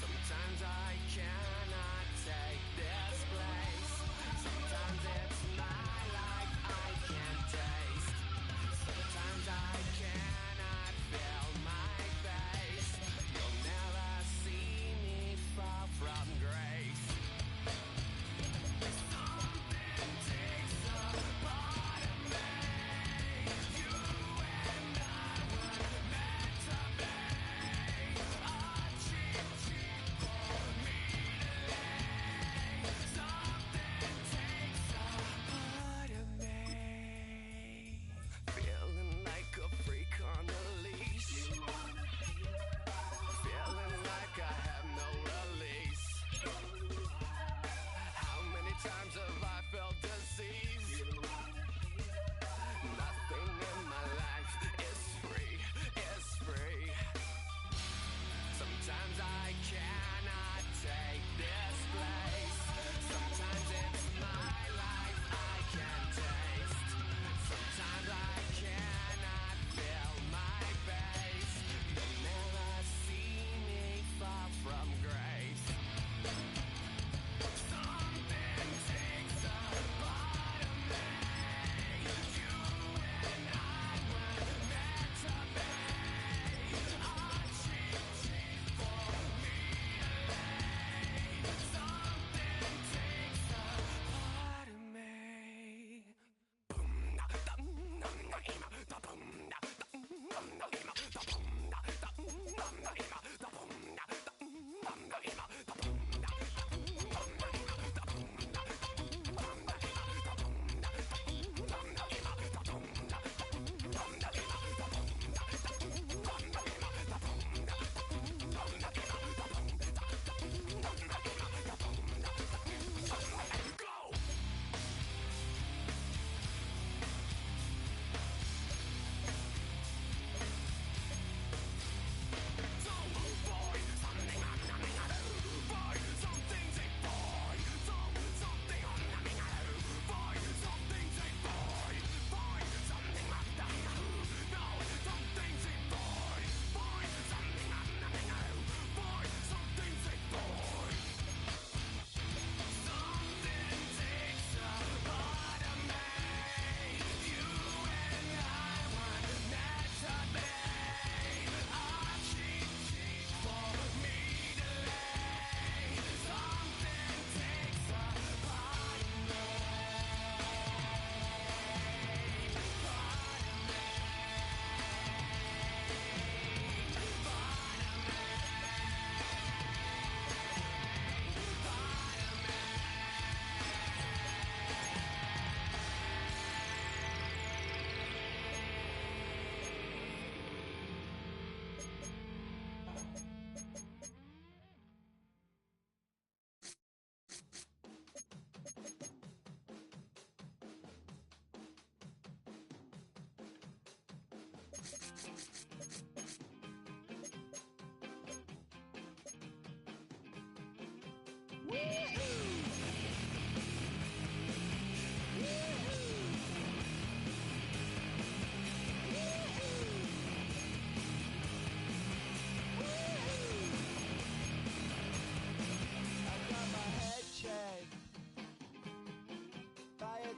Sometimes I cannot take this place. Sometimes it's my life I can't taste. Sometimes I cannot feel my face. You'll never see me fall from grace. Something takes a part of me.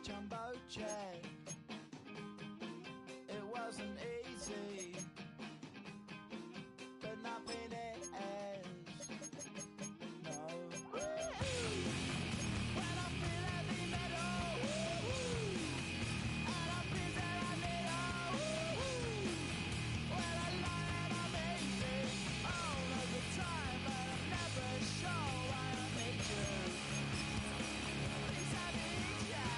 Jumbo jet. It wasn't easy, but nothing is. No. When I feel heavy metal, and I feel that I need when I lie and I'm easy all of the time, but I'm never sure why I need you. Please I need you.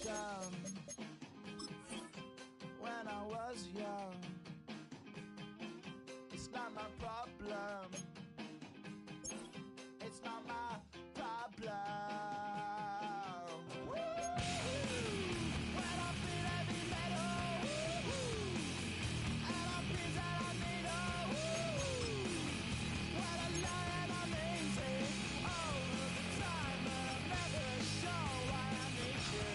Down when I was young. It's not my problem. It's not my problem. When I feel heavy metal, and I feel that I need when I lie and I'm easy all of the time, but I'm never sure why I need you.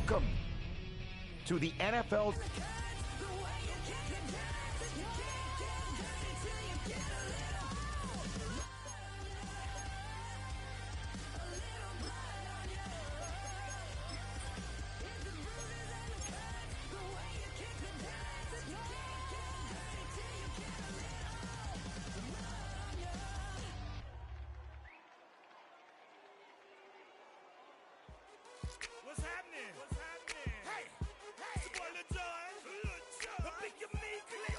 Welcome to the NFL. What's happening? What's happening? Hey, hey, it's your boy Lil Jon. The big your me click.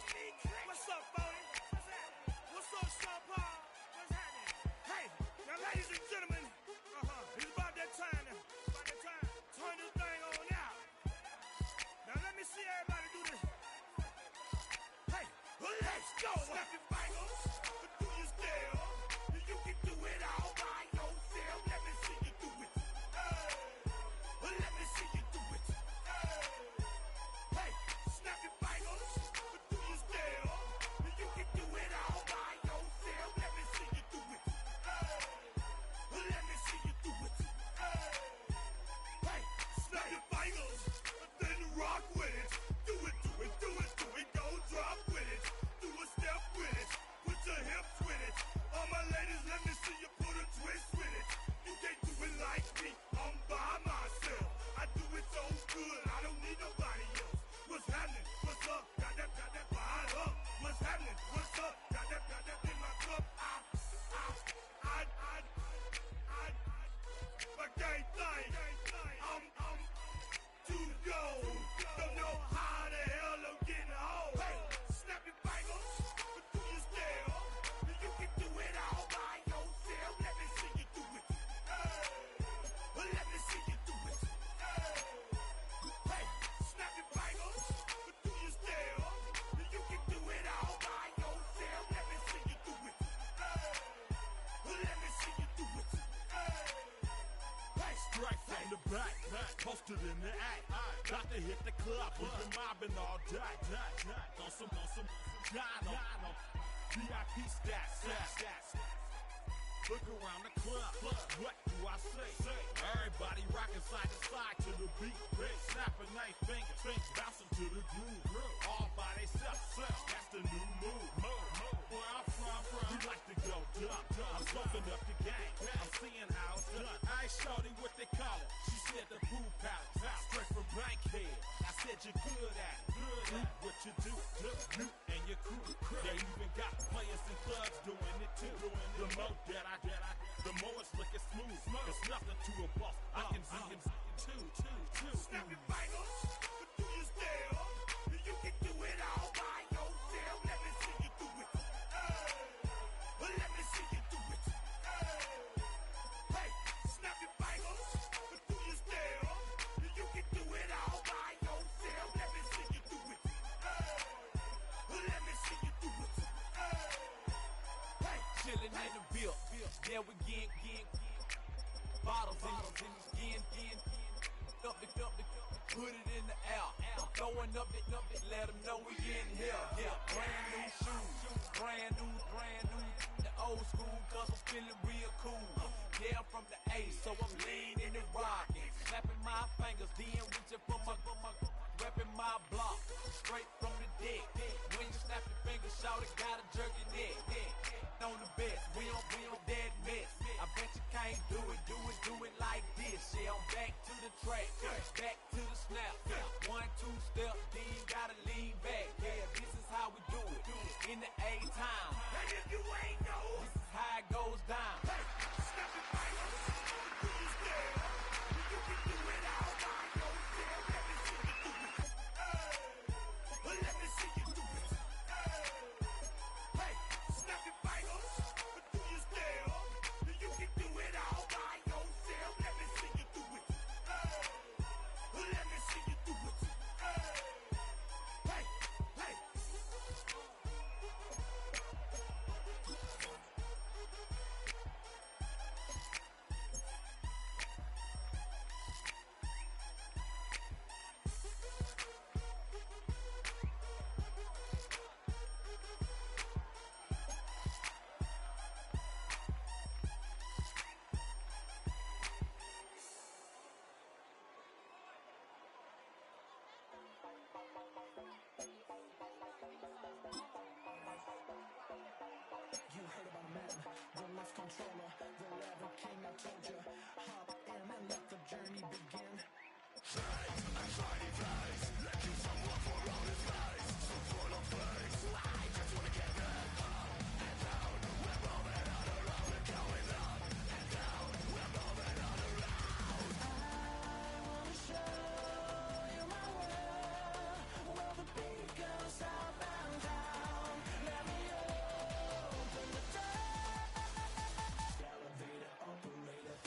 What's up, Boney? What's happening? What's up, Sean Paul? What's happening? Hey, now ladies and gentlemen, it's about that time now. About that time. Turn this thing on out. Now let me see everybody do this. Hey, let's go. Snap your fingers, but do you still? You can do it all by yourself. Let me see you do it. Let me see you do it. Hey, snap your fingers, but do you still? You can do it all by yourself. Let me see you do it. Let me see you do it. Hey, snap your fingers, then rock with it. Do it, do it, do it, do it. Go drop with it. Do a step with it. Put your hips with it. All my ladies, let me see you put a twist with it. You can't do it like me. I'm by myself. I do it so good, I don't need nobody else. What's happening? What's up? Got that fired up. What's happening? What's up? Got that in my cup. My gang thing. I'm too young. Don't know how the hell I'm getting home. Hey, snap your fingers, but do you still? You can do it all by yourself. Let me see you do it. Let me see you do it. Hey, snap your fingers, but do you still? You can do it all by yourself. Let me see you do it. Let me see you do it. Hey, Straight from the back, posted in the act. Got to hit the club, we've been mobbing all day. On some John, VIP stats. Look around the club, what do I say? Everybody rocking side to side to the beat. Snapping their fingers, bouncing to the groove. All by themselves, that's the new move. Where I'm from, we like to go dumb. I'm smoking up the game, I'm seeing how it's done. I ain't shorty what they call it. She said the pool palace, straight from Bankhead. I said you're good at it. What you do, you and your crew. They even got players and thugs doing it too. The more that I the more it's looking smooth. It's nothing to a boss. I can see him too. Snap your fingers, but do you still? You can do it all by yourself. Let me see you do it. Let me see you do it. Hey, snap your fingers, but do you still? You can do it all by yourself. Let me see you do it. Let me see you do it. Hey, Chillin' in the bill. Yeah, we getting bottles in again. Up the put it in the air. Throwing up it, let them know we in here. Yeah, brand new shoes, brand new. The old school, cause I'm feeling real cool. Yeah, I'm from the A, so I'm leaning and rocking. Snapping my fingers, then reaching for my repping my block. Straight from the deck. When you snap your fingers, shout it, gotta jerk your neck. On the best, we don't dead mess. I bet you can't do it like this. Yeah, I'm back to the track, back to the snap. 1, 2 step, then you gotta lean back. Yeah, this is how we do it. In the A-time. and if you ain't know, This is how it goes down. hey, snap your fingers, but do you still? You can do it all by yourself. Let me see you do it. Let me see you do it. Hey, snap your fingers, but do you still? You can do it all by yourself. Let me see you do it. begin. The lost controller, the level king, I told you. Hop in and let the journey begin. Fate, a shiny face, like you someone for all his face. So full of face, I just wanna get back up and down. We're moving on around, we're going up and down. We're moving on around. I wanna show you my world, where the beat goes up and down. Let me open the door. Elevator operator.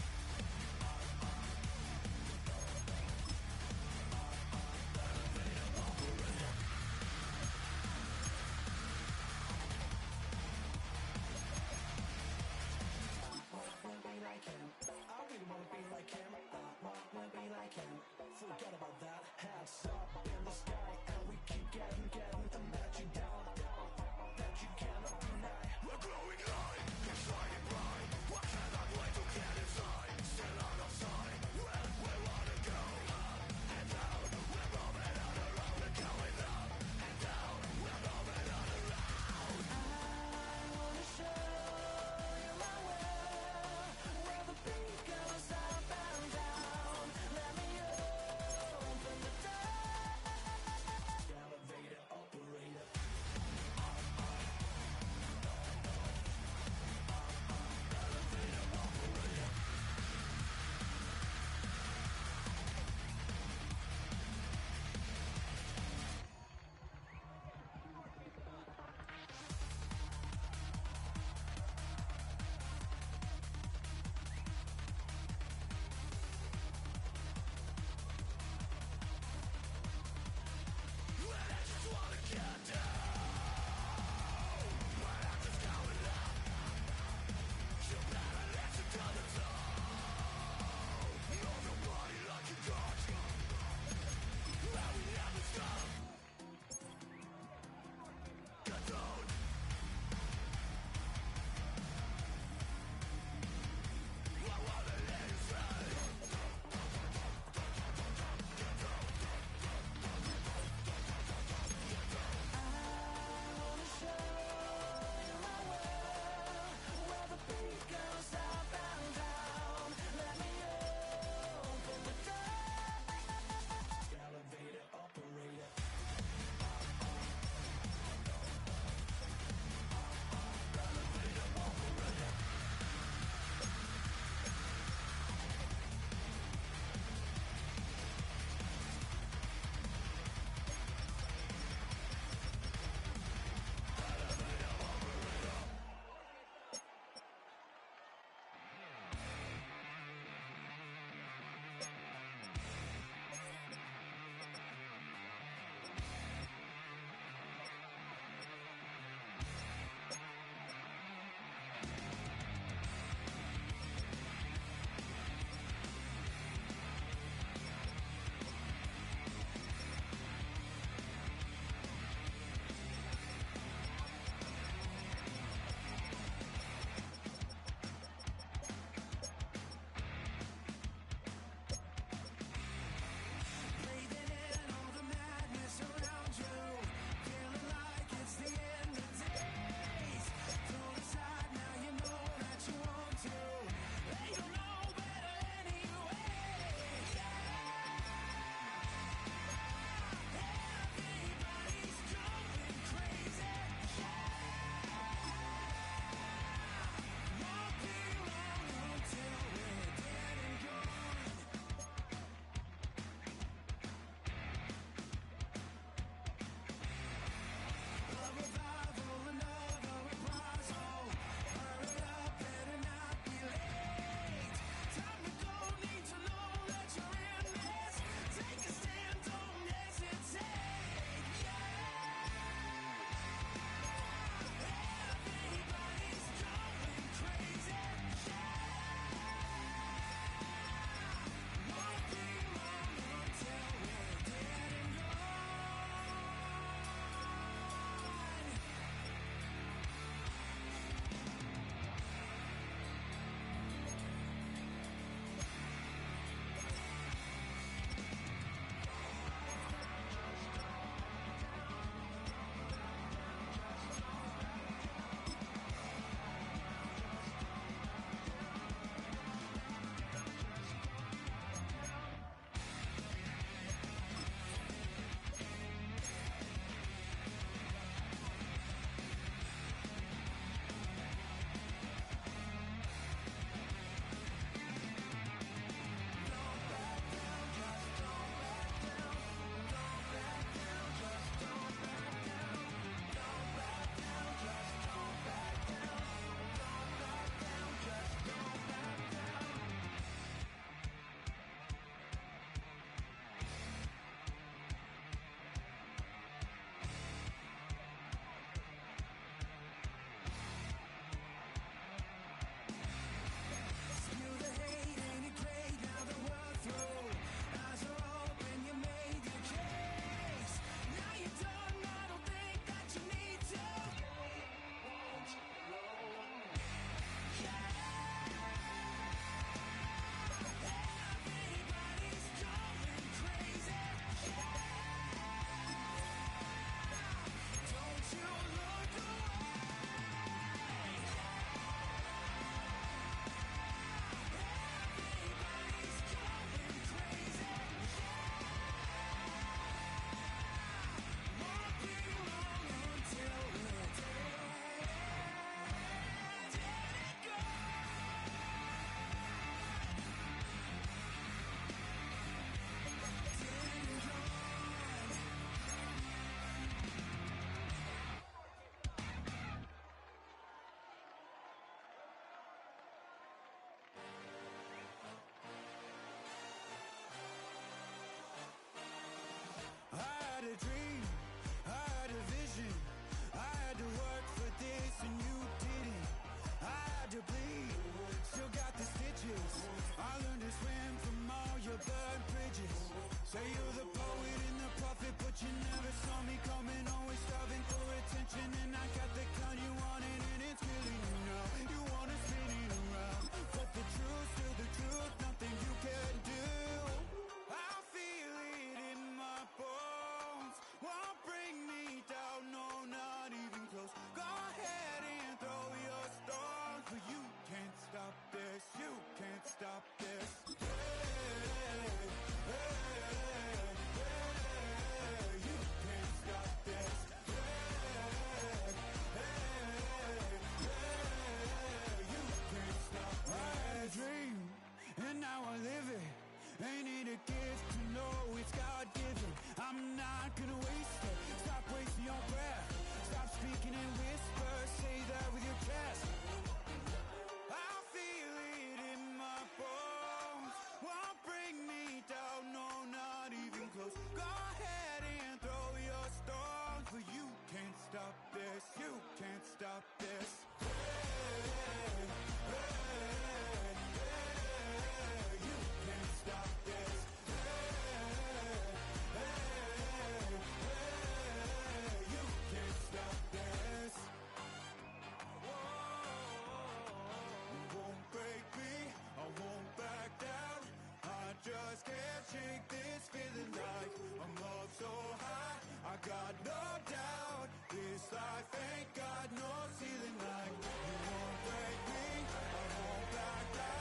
shake this feeling like I'm up so high. I got no doubt this life ain't got no ceiling like you won't break me. I won't back down.